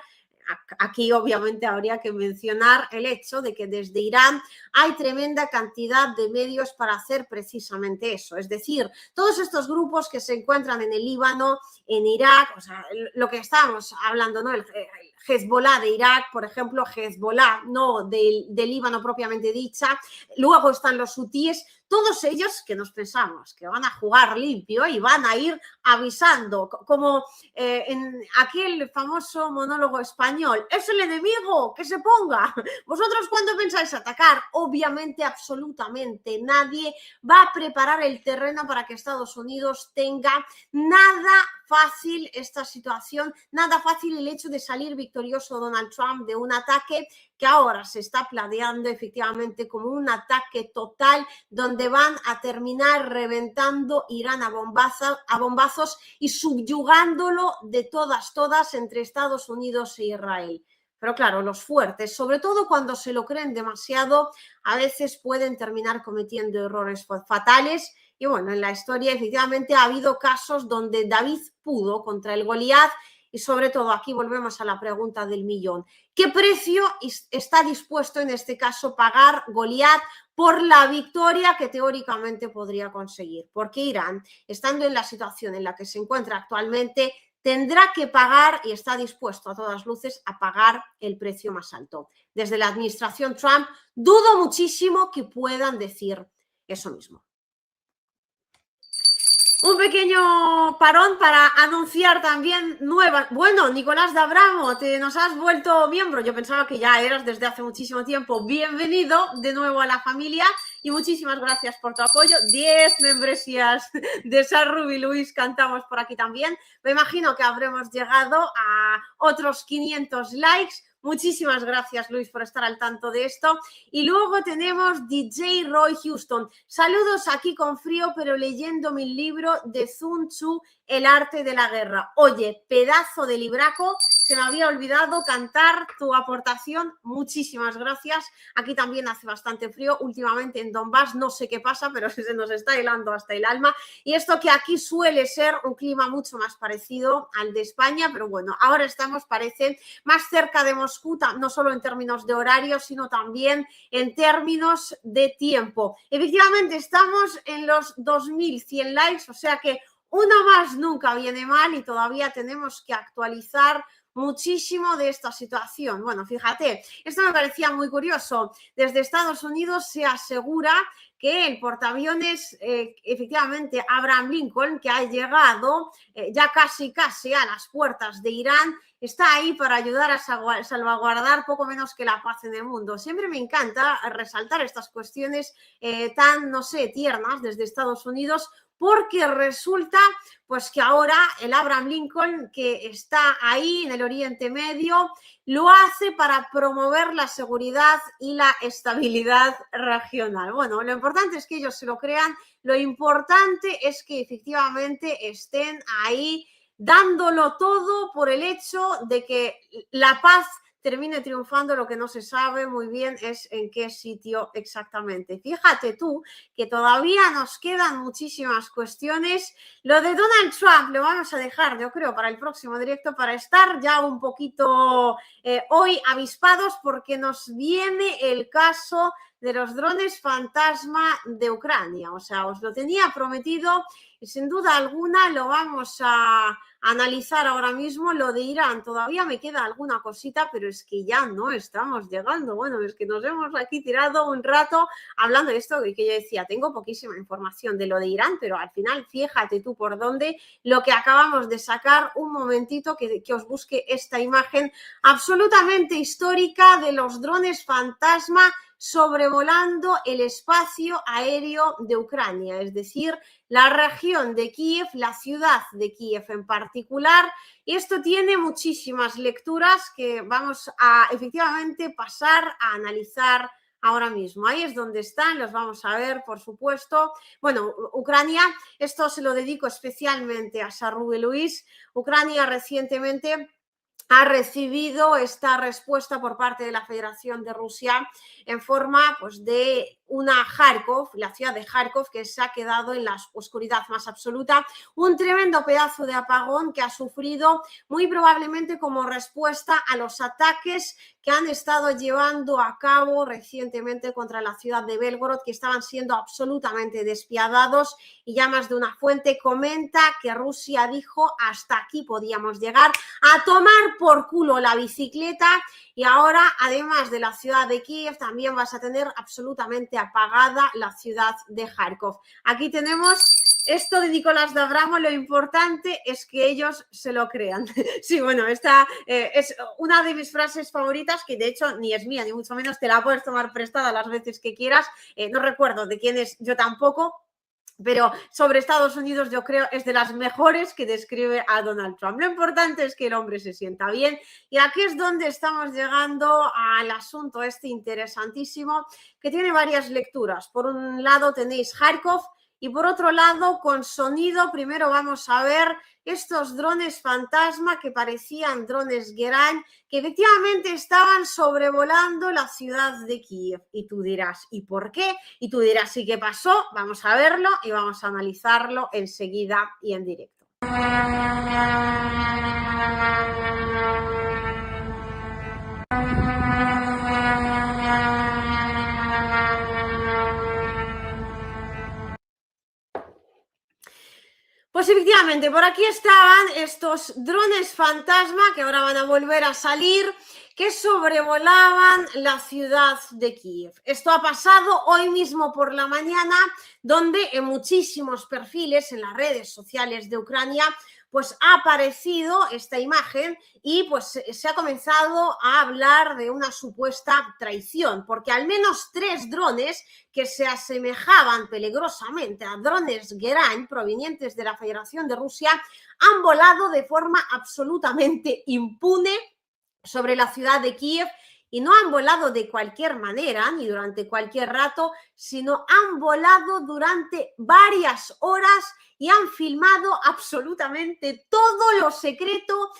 Aquí obviamente habría que mencionar el hecho de que desde Irán hay tremenda cantidad de medios para hacer precisamente eso. Es decir, todos estos grupos que se encuentran en el Líbano, en Irak, o sea, lo que estábamos hablando, ¿no?, Hezbollah de Irak, por ejemplo, Hezbollah, no del Líbano propiamente dicha, luego están los hutíes, todos ellos que nos pensamos que van a jugar limpio y van a ir avisando, como en aquel famoso monólogo español, es el enemigo, que se ponga. ¿Vosotros cuándo pensáis atacar? Obviamente, absolutamente nadie va a preparar el terreno para que Estados Unidos tenga nada fácil esta situación, nada fácil el hecho de salir victorioso Donald Trump de un ataque que ahora se está planeando efectivamente como un ataque total donde van a terminar reventando Irán a bombazos y subyugándolo de todas entre Estados Unidos e Israel. Pero claro, los fuertes, sobre todo cuando se lo creen demasiado, a veces pueden terminar cometiendo errores fatales. Y bueno, en la historia efectivamente ha habido casos donde David pudo contra el Goliat. Y sobre todo aquí volvemos a la pregunta del millón. ¿Qué precio está dispuesto en este caso pagar Goliat por la victoria que teóricamente podría conseguir? Porque Irán, estando en la situación en la que se encuentra actualmente, tendrá que pagar y está dispuesto a todas luces a pagar el precio más alto. Desde la administración Trump dudo muchísimo que puedan decir eso mismo. Un pequeño parón para anunciar también nuevas... Bueno, Nicolás de Abramo, nos has vuelto miembro. Yo pensaba que ya eras desde hace muchísimo tiempo. Bienvenido de nuevo a la familia y muchísimas gracias por tu apoyo. 10 membresías de San Ruby Luis cantamos por aquí también. Me imagino que habremos llegado a otros 500 likes. Muchísimas gracias, Luis, por estar al tanto de esto. Y luego tenemos DJ Roy Houston. Saludos aquí con frío, pero leyendo mi libro de Sun Tzu, El arte de la guerra. Oye, pedazo de libraco. Se me había olvidado cantar tu aportación. Muchísimas gracias. Aquí también hace bastante frío. Últimamente en Donbass no sé qué pasa, pero se nos está helando hasta el alma. Y esto que aquí suele ser un clima mucho más parecido al de España, pero bueno, ahora estamos, parece, más cerca de Moscú, no solo en términos de horario, sino también en términos de tiempo. Efectivamente, estamos en los 2100 likes, o sea que uno más nunca viene mal y todavía tenemos que actualizar muchísimo de esta situación. Bueno, fíjate, esto me parecía muy curioso. Desde Estados Unidos se asegura que el portaaviones, efectivamente, Abraham Lincoln, que ha llegado ya casi a las puertas de Irán, está ahí para ayudar a salvaguardar poco menos que la paz en el mundo. Siempre me encanta resaltar estas cuestiones tan, no sé, tiernas desde Estados Unidos, porque resulta pues que ahora el Abraham Lincoln, que está ahí en el Oriente Medio, lo hace para promover la seguridad y la estabilidad regional. Bueno, lo importante es que ellos se lo crean, lo importante es que efectivamente estén ahí dándolo todo por el hecho de que la paz termine triunfando. Lo que no se sabe muy bien es en qué sitio exactamente. Fíjate tú que todavía nos quedan muchísimas cuestiones. Lo de Donald Trump lo vamos a dejar, yo creo, para el próximo directo, para estar ya un poquito hoy avispados, porque nos viene el caso de los drones fantasma de Ucrania. O sea, os lo tenía prometido y sin duda alguna lo vamos a analizar ahora mismo. Lo de Irán todavía me queda alguna cosita, pero es que ya no estamos llegando. Bueno, es que nos hemos aquí tirado un rato hablando de esto, que yo decía, tengo poquísima información de lo de Irán, pero al final fíjate tú por dónde, lo que acabamos de sacar. Un momentito que os busque esta imagen absolutamente histórica de los drones fantasma sobrevolando el espacio aéreo de Ucrania, es decir, la región de Kiev, la ciudad de Kiev en particular. Y esto tiene muchísimas lecturas que vamos a efectivamente pasar a analizar ahora mismo. Ahí es donde están, los vamos a ver, por supuesto. Bueno, Ucrania, esto se lo dedico especialmente a Sarrugue Luis. Ucrania recientemente ha recibido esta respuesta por parte de la Federación de Rusia en forma pues, de una Kharkov, la ciudad de Kharkov, que se ha quedado en la oscuridad más absoluta, un tremendo pedazo de apagón que ha sufrido muy probablemente como respuesta a los ataques que han estado llevando a cabo recientemente contra la ciudad de Belgorod, que estaban siendo absolutamente despiadados, y ya más de una fuente comenta que Rusia dijo hasta aquí podíamos llegar, a tomar por culo la bicicleta, y ahora además de la ciudad de Kiev también vas a tener absolutamente apagada la ciudad de Kharkov. Aquí tenemos esto de Nicolás de Abramo, lo importante es que ellos se lo crean. Sí, bueno, esta es una de mis frases favoritas, que de hecho ni es mía, ni mucho menos, te la puedes tomar prestada las veces que quieras. No recuerdo de quién es, yo tampoco, pero sobre Estados Unidos yo creo es de las mejores que describe a Donald Trump. Lo importante es que el hombre se sienta bien, y aquí es donde estamos llegando al asunto este interesantísimo, que tiene varias lecturas. Por un lado tenéis Kharkov, y por otro lado, con sonido, primero vamos a ver estos drones fantasma que parecían drones Geraint, que efectivamente estaban sobrevolando la ciudad de Kiev. Y tú dirás, ¿y por qué? Y tú dirás, ¿y qué pasó? Vamos a verlo y vamos a analizarlo enseguida y en directo. Pues efectivamente, por aquí estaban estos drones fantasma que ahora van a volver a salir, que sobrevolaban la ciudad de Kiev. Esto ha pasado hoy mismo por la mañana, donde en muchísimos perfiles en las redes sociales de Ucrania pues ha aparecido esta imagen, y pues se ha comenzado a hablar de una supuesta traición, porque al menos 3 drones que se asemejaban peligrosamente a drones Geraint provenientes de la Federación de Rusia han volado de forma absolutamente impune sobre la ciudad de Kiev, y no han volado de cualquier manera ni durante cualquier rato, sino han volado durante varias horas y han filmado absolutamente todo lo secreto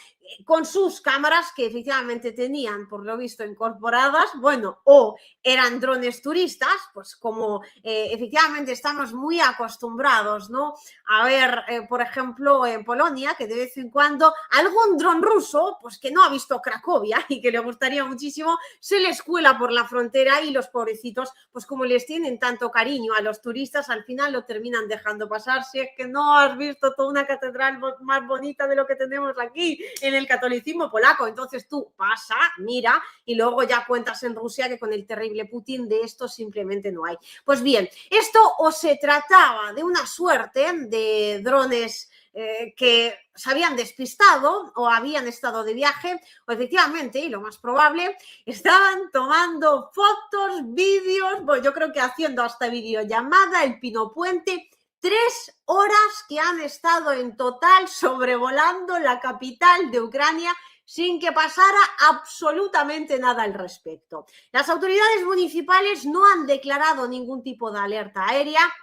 con sus cámaras, que efectivamente tenían, por lo visto, incorporadas, bueno, o eran drones turistas, pues como efectivamente estamos muy acostumbrados, ¿no? A ver, por ejemplo, en Polonia, que de vez en cuando algún dron ruso, pues que no ha visto Cracovia y que le gustaría muchísimo, se les cuela por la frontera, y los pobrecitos, pues como les tienen tanto cariño a los turistas, al final lo terminan dejando pasar. Si es que no has visto toda una catedral más bonita de lo que tenemos aquí en el catolicismo polaco, entonces tú pasa, mira, y luego ya cuentas en Rusia que con el terrible Putin de esto simplemente no hay. Pues bien, esto o se trataba de una suerte de drones que se habían despistado o habían estado de viaje, o efectivamente, y lo más probable, estaban tomando fotos, vídeos, bueno, yo creo que haciendo hasta videollamada, el Pino Puente. 3 horas que han estado en total sobrevolando la capital de Ucrania sin que pasara absolutamente nada al respecto. Las autoridades municipales no han declarado ningún tipo de alerta aérea,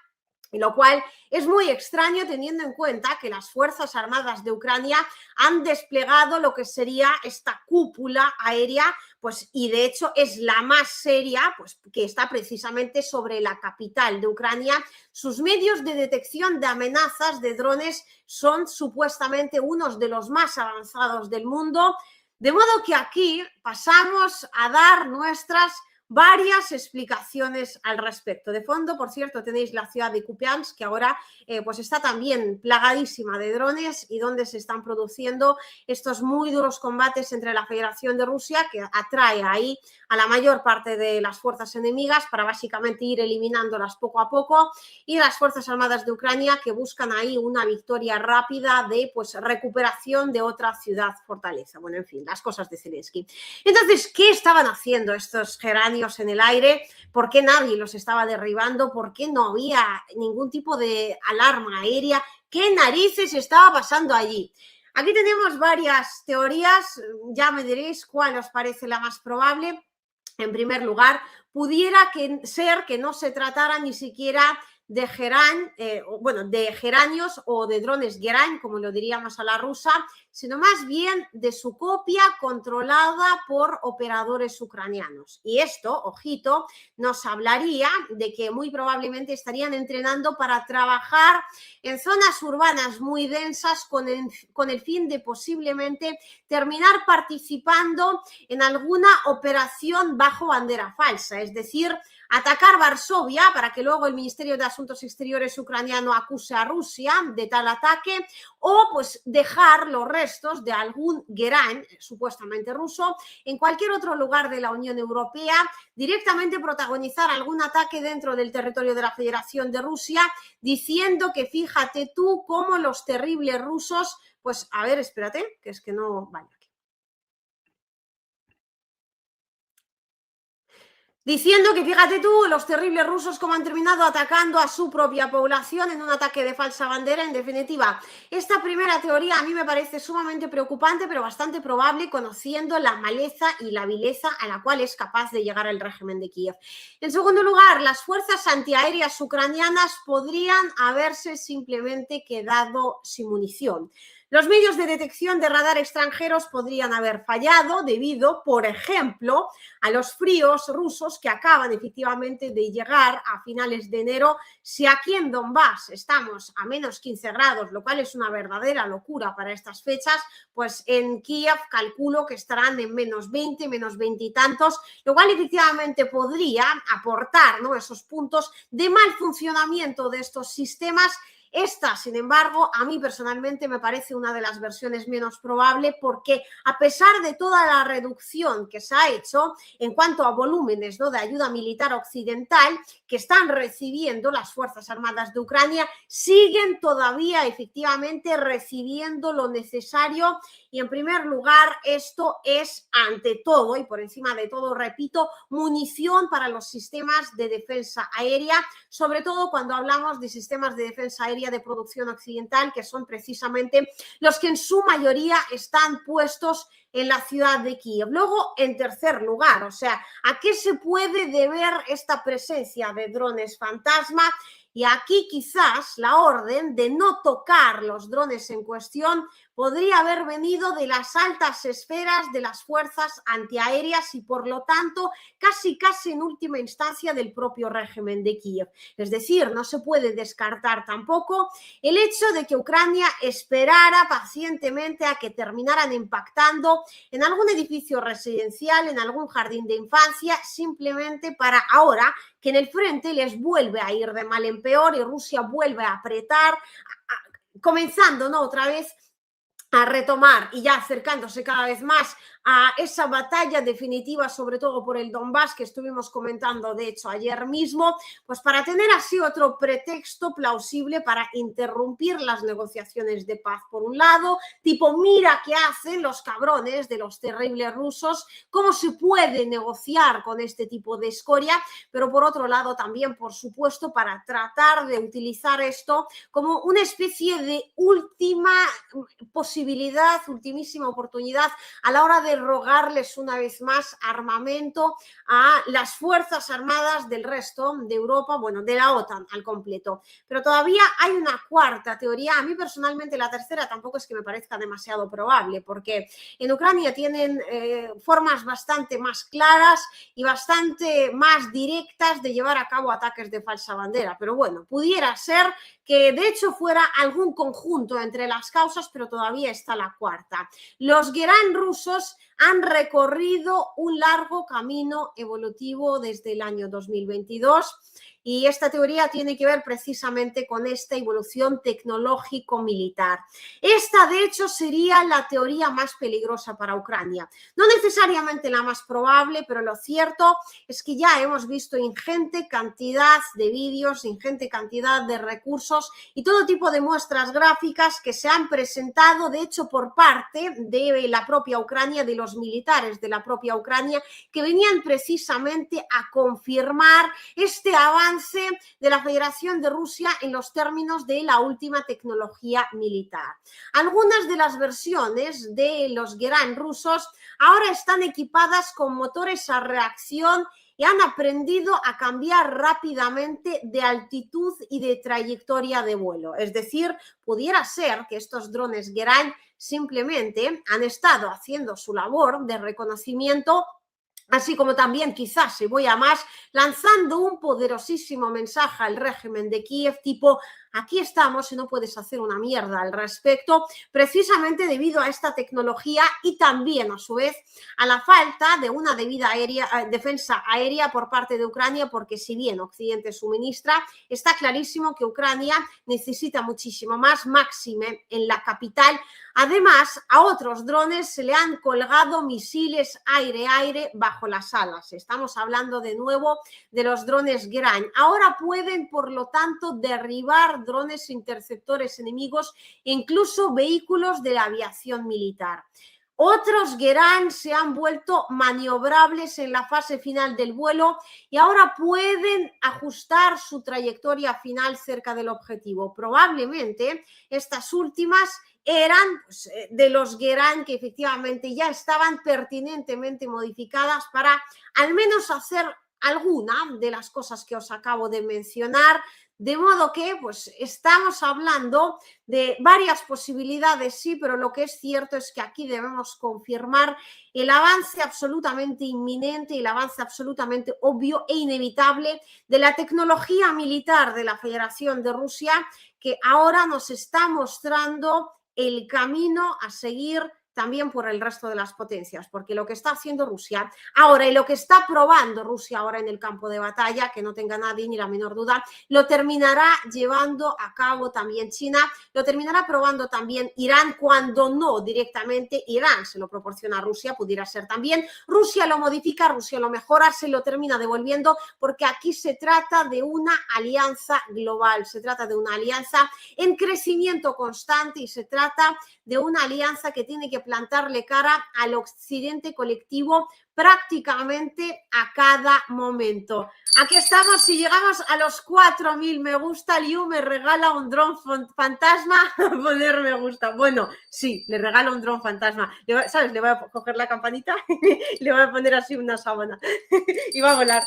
lo cual es muy extraño teniendo en cuenta que las Fuerzas Armadas de Ucrania han desplegado lo que sería esta cúpula aérea, pues, y de hecho es la más seria, pues, que está precisamente sobre la capital de Ucrania. Sus medios de detección de amenazas de drones son supuestamente unos de los más avanzados del mundo, de modo que aquí pasamos a dar nuestras varias explicaciones al respecto. De fondo, por cierto, tenéis la ciudad de Kupiansk, que ahora pues está también plagadísima de drones, y donde se están produciendo estos muy duros combates entre la Federación de Rusia, que atrae ahí a la mayor parte de las fuerzas enemigas para básicamente ir eliminándolas poco a poco, y las Fuerzas Armadas de Ucrania, que buscan ahí una victoria rápida de pues recuperación de otra ciudad fortaleza. Bueno, en fin, las cosas de Zelensky. Entonces, ¿qué estaban haciendo estos geranios en el aire? ¿Por qué nadie los estaba derribando? ¿Por qué no había ningún tipo de alarma aérea? ¿Qué narices estaba pasando allí? Aquí tenemos varias teorías, ya me diréis cuál os parece la más probable. En primer lugar, pudiera ser que no se tratara ni siquiera de de geranios o de drones Geraň, como lo diríamos a la rusa, sino más bien de su copia controlada por operadores ucranianos. Y esto, ojito, nos hablaría de que muy probablemente estarían entrenando para trabajar en zonas urbanas muy densas con el fin de posiblemente terminar participando en alguna operación bajo bandera falsa, es decir, atacar Varsovia para que luego el Ministerio de Asuntos Exteriores ucraniano acuse a Rusia de tal ataque, o pues dejar los restos de algún Geraň supuestamente ruso en cualquier otro lugar de la Unión Europea, directamente protagonizar algún ataque dentro del territorio de la Federación de Rusia, diciendo que fíjate tú cómo los terribles rusos, pues a ver, espérate, que es que no, vale. Diciendo que, fíjate tú, los terribles rusos cómo han terminado atacando a su propia población en un ataque de falsa bandera. En definitiva, esta primera teoría a mí me parece sumamente preocupante, pero bastante probable, conociendo la maleza y la vileza a la cual es capaz de llegar el régimen de Kiev. En segundo lugar, las fuerzas antiaéreas ucranianas podrían haberse simplemente quedado sin munición. Los medios de detección de radar extranjeros podrían haber fallado debido, por ejemplo, a los fríos rusos que acaban efectivamente de llegar a finales de enero. Si aquí en Donbass estamos a menos 15 grados, lo cual es una verdadera locura para estas fechas, pues en Kiev calculo que estarán en menos 20, menos 20 y tantos, lo cual efectivamente podría aportar, ¿no?, esos puntos de mal funcionamiento de estos sistemas. Esta, sin embargo, a mí personalmente me parece una de las versiones menos probable, porque a pesar de toda la reducción que se ha hecho en cuanto a volúmenes, ¿no?, de ayuda militar occidental que están recibiendo las Fuerzas Armadas de Ucrania, siguen todavía efectivamente recibiendo lo necesario. Y en primer lugar, esto es ante todo y por encima de todo, repito, munición para los sistemas de defensa aérea, sobre todo cuando hablamos de sistemas de defensa aérea de producción occidental, que son precisamente los que en su mayoría están puestos en la ciudad de Kiev. Luego, en tercer lugar, o sea, ¿a qué se puede deber esta presencia de drones fantasma? Y aquí quizás la orden de no tocar los drones en cuestión podría haber venido de las altas esferas de las fuerzas antiaéreas y, por lo tanto, casi en última instancia del propio régimen de Kiev. Es decir, no se puede descartar tampoco el hecho de que Ucrania esperara pacientemente a que terminaran impactando en algún edificio residencial, en algún jardín de infancia, simplemente para ahora que en el frente les vuelve a ir de mal en peor y Rusia vuelve a apretar, comenzando, ¿no?, otra vez a retomar y ya acercándose cada vez más a esa batalla definitiva, sobre todo por el Donbass, que estuvimos comentando de hecho ayer mismo, pues para tener así otro pretexto plausible para interrumpir las negociaciones de paz por un lado, tipo mira qué hacen los cabrones de los terribles rusos, cómo se puede negociar con este tipo de escoria, pero por otro lado también, por supuesto, para tratar de utilizar esto como una especie de última posibilidad, ultimísima oportunidad a la hora de rogarles una vez más armamento a las fuerzas armadas del resto de Europa, bueno, de la OTAN al completo. Pero todavía hay una cuarta teoría. A mí personalmente la tercera tampoco es que me parezca demasiado probable, porque en Ucrania tienen formas bastante más claras y bastante más directas de llevar a cabo ataques de falsa bandera. Pero bueno, pudiera ser que de hecho fuera algún conjunto entre las causas, pero todavía está la cuarta. Los Geraň rusos han recorrido un largo camino evolutivo desde el año 2022 y esta teoría tiene que ver precisamente con esta evolución tecnológico-militar. Esta, de hecho, sería la teoría más peligrosa para Ucrania. No necesariamente la más probable, pero lo cierto es que ya hemos visto ingente cantidad de vídeos, ingente cantidad de recursos y todo tipo de muestras gráficas que se han presentado, de hecho, por parte de la propia Ucrania, de los militares de la propia Ucrania, que venían precisamente a confirmar este avance de la Federación de Rusia en los términos de la última tecnología militar. Algunas de las versiones de los Geraň rusos ahora están equipadas con motores a reacción y han aprendido a cambiar rápidamente de altitud y de trayectoria de vuelo. Es decir, pudiera ser que estos drones Geraint simplemente han estado haciendo su labor de reconocimiento, así como también, quizás si voy a más, lanzando un poderosísimo mensaje al régimen de Kiev tipo: aquí estamos y no puedes hacer una mierda al respecto, precisamente debido a esta tecnología y también, a su vez, a la falta de una debida defensa aérea por parte de Ucrania, porque si bien Occidente suministra, está clarísimo que Ucrania necesita muchísimo más, máxime en la capital. Además, a otros drones se le han colgado misiles aire-aire bajo las alas. Estamos hablando de nuevo de los drones Geraint. Ahora pueden, por lo tanto, derribar drones interceptores enemigos e incluso vehículos de la aviación militar. Otros Geraint se han vuelto maniobrables en la fase final del vuelo y ahora pueden ajustar su trayectoria final cerca del objetivo. Probablemente estas últimas eran de los Geraint que efectivamente ya estaban pertinentemente modificadas para al menos hacer alguna de las cosas que os acabo de mencionar, de modo que pues estamos hablando de varias posibilidades, sí, pero lo que es cierto es que aquí debemos confirmar el avance absolutamente inminente y el avance absolutamente obvio e inevitable de la tecnología militar de la Federación de Rusia, que ahora nos está mostrando el camino a seguir también por el resto de las potencias, porque lo que está haciendo Rusia ahora y lo que está probando Rusia ahora en el campo de batalla, que no tenga nadie ni la menor duda, lo terminará llevando a cabo también China, lo terminará probando también Irán, cuando no directamente Irán se lo proporciona a Rusia, pudiera ser también, Rusia lo modifica, Rusia lo mejora, se lo termina devolviendo, porque aquí se trata de una alianza global, se trata de una alianza en crecimiento constante y se trata de una alianza que tiene que plantarle cara al occidente colectivo prácticamente a cada momento. Aquí estamos, si llegamos a los 4.000 me gusta, Liu me regala un dron fantasma, poner me gusta. Bueno, sí, le regalo un dron fantasma. ¿Sabes? Le voy a coger la campanita y le voy a poner así una sábana y va a volar.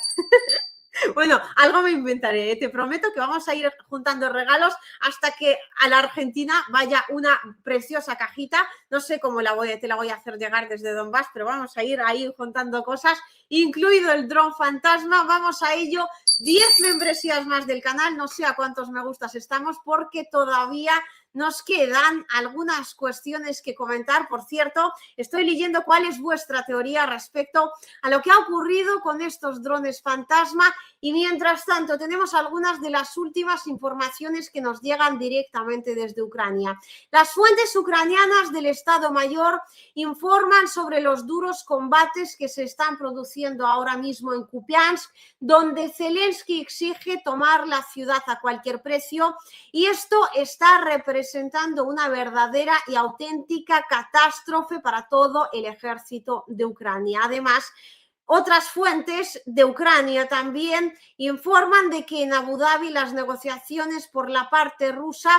Bueno, algo me inventaré, ¿eh? Te prometo que vamos a ir juntando regalos hasta que a la Argentina vaya una preciosa cajita. No sé cómo te la voy a hacer llegar desde Donbass, pero vamos a ir ahí juntando cosas, incluido el dron fantasma. Vamos a ello. 10 membresías más del canal, no sé a cuántos me gustas estamos, porque todavía nos quedan algunas cuestiones que comentar. Por cierto, estoy leyendo cuál es vuestra teoría respecto a lo que ha ocurrido con estos drones fantasma, y mientras tanto tenemos algunas de las últimas informaciones que nos llegan directamente desde Ucrania. Las fuentes ucranianas del Estado Mayor informan sobre los duros combates que se están produciendo ahora mismo en Kupiansk, donde Zelensky exige tomar la ciudad a cualquier precio, y esto está representando una verdadera y auténtica catástrofe para todo el ejército de Ucrania. Además, otras fuentes de Ucrania también informan de que en Abu Dhabi las negociaciones por la parte rusa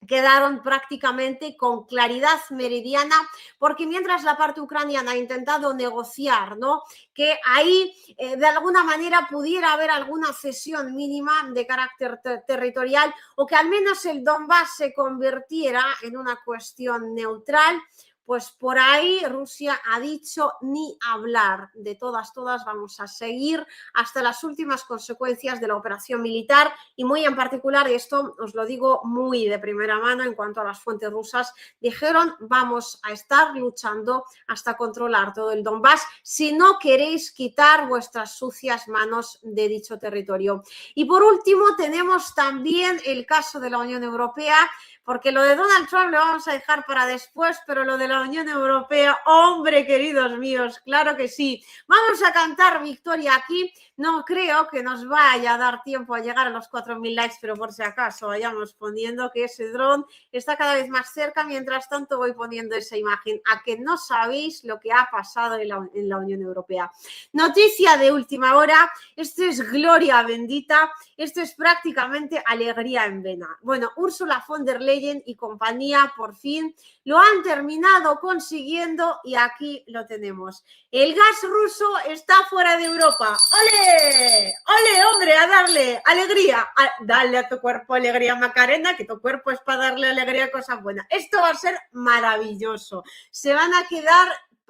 quedaron prácticamente con claridad meridiana, porque mientras la parte ucraniana ha intentado negociar, ¿no?, que ahí de alguna manera pudiera haber alguna cesión mínima de carácter territorial, o que al menos el Donbass se convirtiera en una cuestión neutral, pues por ahí Rusia ha dicho ni hablar. De todas vamos a seguir hasta las últimas consecuencias de la operación militar, y muy en particular, y esto os lo digo muy de primera mano en cuanto a las fuentes rusas, dijeron: vamos a estar luchando hasta controlar todo el Donbass si no queréis quitar vuestras sucias manos de dicho territorio. Y por último tenemos también el caso de la Unión Europea, porque lo de Donald Trump lo vamos a dejar para después, pero lo de la Unión Europea, hombre, queridos míos, claro que sí. Vamos a cantar victoria aquí. No creo que nos vaya a dar tiempo a llegar a los 4.000 likes, pero por si acaso vayamos poniendo que ese dron está cada vez más cerca. Mientras tanto voy poniendo esa imagen, a que no sabéis lo que ha pasado en la Unión Europea. Noticia de última hora, esto es gloria bendita, esto es prácticamente alegría en vena. Bueno, Ursula von der Leyen y compañía por fin lo han terminado estado consiguiendo y aquí lo tenemos. El gas ruso está fuera de Europa. ¡Ole! ¡Ole, hombre! A darle alegría. Dale a tu cuerpo alegría, Macarena, que tu cuerpo es para darle alegría a cosas buenas. Esto va a ser maravilloso. Se van a quedar,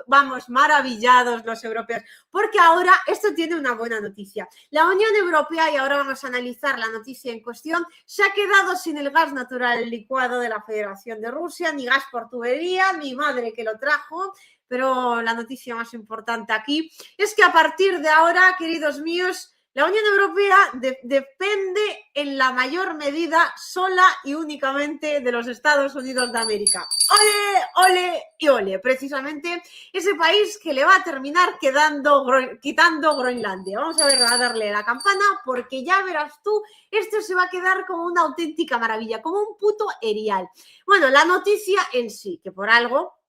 vamos, maravillados los europeos, porque ahora esto tiene una buena noticia. La Unión Europea, y ahora vamos a analizar la noticia en cuestión, se ha quedado sin el gas natural licuado de la Federación de Rusia, ni gas por tubería, mi madre que lo trajo, pero la noticia más importante aquí es que a partir de ahora, queridos míos, la Unión Europea depende en la mayor medida sola y únicamente de los Estados Unidos de América. ¡Ole, ole y ole! Precisamente ese país que le va a terminar quitando Groenlandia. Vamos a darle la campana porque ya verás tú, esto se va a quedar como una auténtica maravilla, como un puto erial. Bueno, la noticia en sí, que por algo,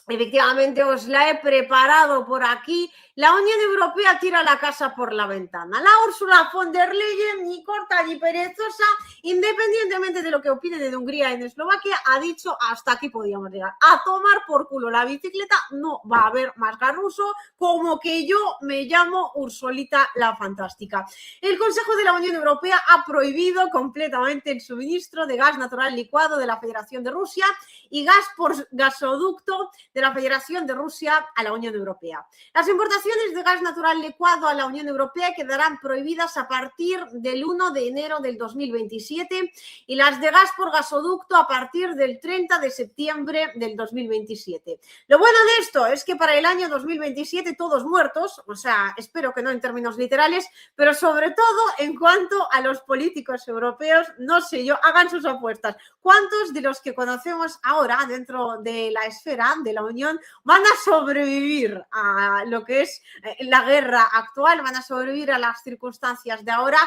efectivamente os la he preparado por aquí. La Unión Europea tira la casa por la ventana. La Ursula von der Leyen, ni corta ni perezosa, independientemente de lo que opine de Hungría en Eslovaquia, ha dicho hasta aquí podíamos llegar. A tomar por culo la bicicleta, no va a haber más gas ruso, como que yo me llamo Ursolita la Fantástica. El Consejo de la Unión Europea ha prohibido completamente el suministro de gas natural licuado de la Federación de Rusia y gas por gasoducto de la Federación de Rusia a la Unión Europea. Las importaciones de gas natural licuado a la Unión Europea quedarán prohibidas a partir del 1 de enero del 2027 y las de gas por gasoducto a partir del 30 de septiembre del 2027. Lo bueno de esto es que para el año 2027 todos muertos, o sea, espero que no en términos literales, pero sobre todo en cuanto a los políticos europeos, no sé yo, hagan sus apuestas. ¿Cuántos de los que conocemos ahora dentro de la esfera de la Unión van a sobrevivir a lo que es la guerra actual, van a sobrevivir a las circunstancias de ahora?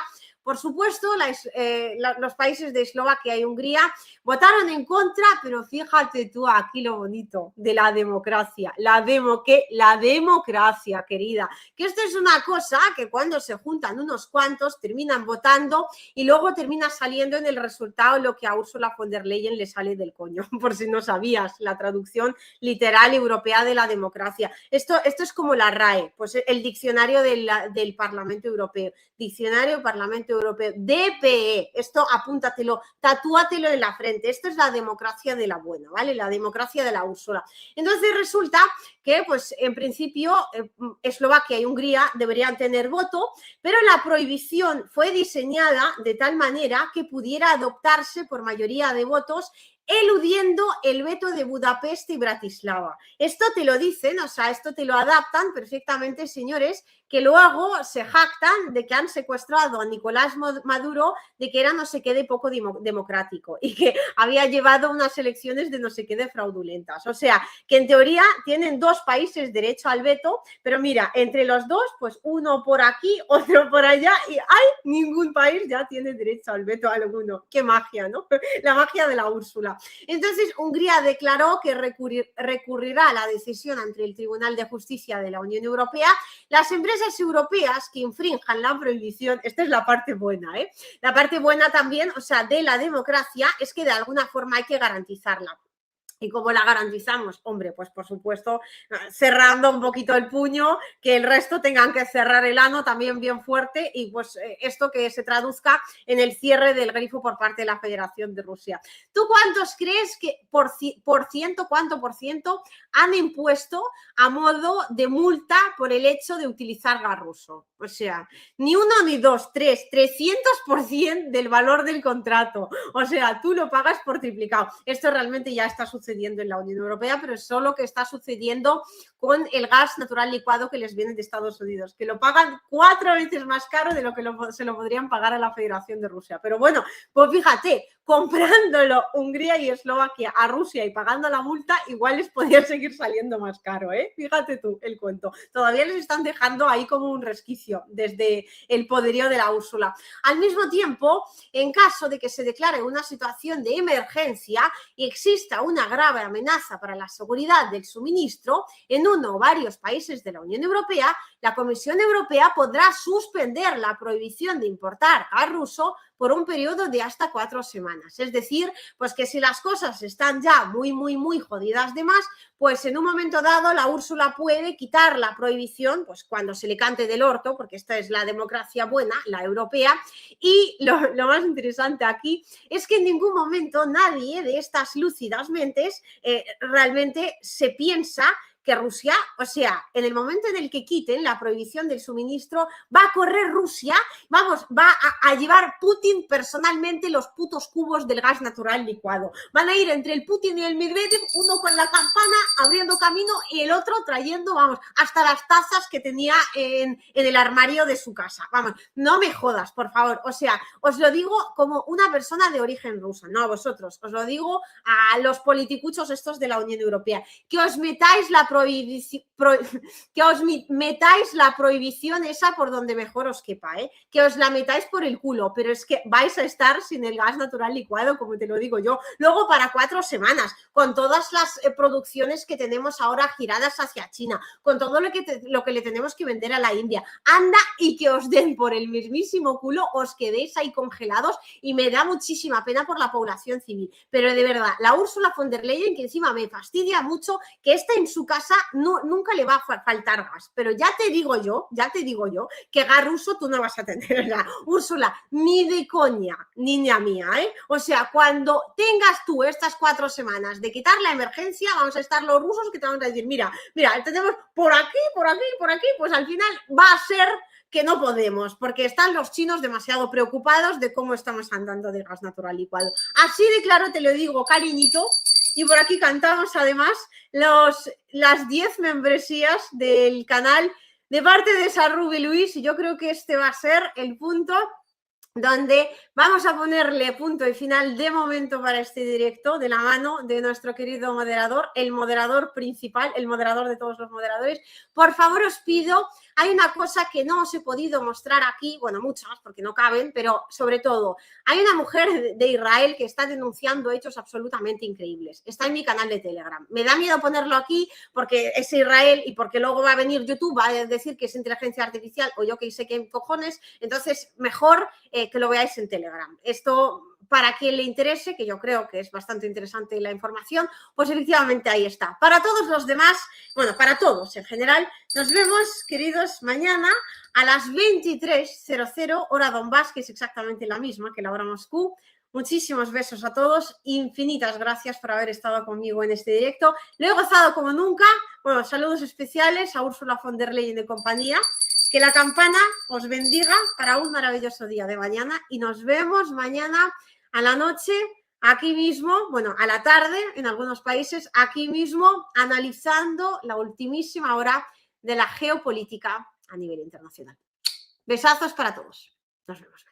Por supuesto, los países de Eslovaquia y Hungría votaron en contra, pero fíjate tú aquí lo bonito de la democracia. La democracia, querida. Que esto es una cosa que cuando se juntan unos cuantos terminan votando y luego termina saliendo en el resultado lo que a Ursula von der Leyen le sale del coño, por si no sabías, la traducción literal europea de la democracia. Esto es como la RAE, pues el diccionario del Parlamento Europeo. Diccionario Parlamento Europeo, DPE, esto apúntatelo, tatúatelo en la frente, esto es la democracia de la buena, ¿vale? La democracia de la Úrsula. Entonces resulta que, pues en principio, Eslovaquia y Hungría deberían tener voto, pero la prohibición fue diseñada de tal manera que pudiera adoptarse por mayoría de votos, eludiendo el veto de Budapest y Bratislava. Esto te lo dicen, o sea, esto te lo adaptan perfectamente, señores, que luego se jactan de que han secuestrado a Nicolás Maduro, de que era no sé qué de poco democrático y que había llevado unas elecciones de no sé qué de fraudulentas. O sea, que en teoría tienen dos países derecho al veto, pero mira, entre los dos, pues uno por aquí, otro por allá y ¡ay! Ningún país ya tiene derecho al veto alguno. ¡Qué magia!, ¿no? La magia de la Úrsula. Entonces, Hungría declaró que recurrirá a la decisión ante el Tribunal de Justicia de la Unión Europea. Las empresas europeas que infrinjan la prohibición, esta es la parte buena, ¿eh? La parte buena también, o sea, de la democracia es que de alguna forma hay que garantizarla. ¿Y cómo la garantizamos? Hombre, pues por supuesto, cerrando un poquito el puño, que el resto tengan que cerrar el ano también bien fuerte y pues esto que se traduzca en el cierre del grifo por parte de la Federación de Rusia. ¿Tú cuántos crees que cuánto por ciento han impuesto a modo de multa por el hecho de utilizar gas ruso? O sea, ni uno ni dos, 300% del valor del contrato. O sea, tú lo pagas por triplicado. Esto realmente ya está sucediendo en la Unión Europea, pero es solo que está sucediendo con el gas natural licuado que les viene de Estados Unidos, que lo pagan 4 veces más caro de lo que se lo podrían pagar a la Federación de Rusia. Pero bueno, pues fíjate, comprándolo Hungría y Eslovaquia a Rusia y pagando la multa, igual les podría seguir saliendo más caro, ¿eh? Fíjate tú el cuento. Todavía les están dejando ahí como un resquicio desde el poderío de la Úrsula. Al mismo tiempo, en caso de que se declare una situación de emergencia y exista una grave amenaza para la seguridad del suministro en uno o varios países de la Unión Europea, la Comisión Europea podrá suspender la prohibición de importar gas ruso por un periodo de hasta 4 semanas. Es decir, pues que si las cosas están ya muy jodidas de más, pues en un momento dado la Úrsula puede quitar la prohibición, pues cuando se le cante del orto, porque esta es la democracia buena, la europea, y lo más interesante aquí es que en ningún momento nadie de estas lúcidas mentes realmente se piensa que Rusia, o sea, en el momento en el que quiten la prohibición del suministro, va a correr Rusia, vamos, va a llevar Putin personalmente los putos cubos del gas natural licuado. Van a ir entre el Putin y el Medvedev, uno con la campana abriendo camino y el otro trayendo, vamos, hasta las tazas que tenía en el armario de su casa. Vamos, no me jodas, por favor. O sea, os lo digo como una persona de origen ruso, no a vosotros, os lo digo a los politicuchos estos de la Unión Europea, que os metáis la prohibición esa por donde mejor os quepa, que os la metáis por el culo, pero es que vais a estar sin el gas natural licuado, como te lo digo yo, luego para 4 semanas, con todas las producciones que tenemos ahora giradas hacia China, con todo lo que le tenemos que vender a la India, anda y que os den por el mismísimo culo, os quedéis ahí congelados y me da muchísima pena por la población civil, pero de verdad, la Ursula von der Leyen, que encima me fastidia mucho, que esta en su casa nunca le va a faltar gas, pero ya te digo yo, que gas ruso tú no vas a tener, o sea, Úrsula, ni de coña, niña mía, o sea, cuando tengas tú estas 4 semanas de quitar la emergencia, vamos a estar los rusos que te van a decir, mira, tenemos por aquí, pues al final va a ser que no podemos, porque están los chinos demasiado preocupados de cómo estamos andando de gas natural licuado. Así de claro te lo digo, cariñito. Y por aquí cantamos además las 10 membresías del canal de parte de Sarrubi Luis, y yo creo que este va a ser el punto donde vamos a ponerle punto y final de momento para este directo, de la mano de nuestro querido moderador, el moderador principal, el moderador de todos los moderadores. Por favor, os pido, hay una cosa que no os he podido mostrar aquí, bueno, muchas, porque no caben, pero sobre todo, hay una mujer de Israel que está denunciando hechos absolutamente increíbles. Está en mi canal de Telegram. Me da miedo ponerlo aquí porque es Israel y porque luego va a venir YouTube, va a decir que es inteligencia artificial o yo que sé qué cojones, entonces mejor que lo veáis en Telegram. Esto, para quien le interese, que yo creo que es bastante interesante la información, pues efectivamente ahí está. Para todos los demás, bueno, para todos en general, nos vemos, queridos, mañana a las 23:00 hora Donbass, que es exactamente la misma que la hora Moscú. Muchísimos besos a todos, infinitas gracias por haber estado conmigo en este directo. Lo he gozado como nunca. Bueno, saludos especiales a Úrsula von der Leyen de compañía. Que la campana os bendiga para un maravilloso día de mañana y nos vemos mañana a la noche, aquí mismo, bueno, a la tarde en algunos países, aquí mismo, analizando la ultimísima hora de la geopolítica a nivel internacional. Besazos para todos. Nos vemos.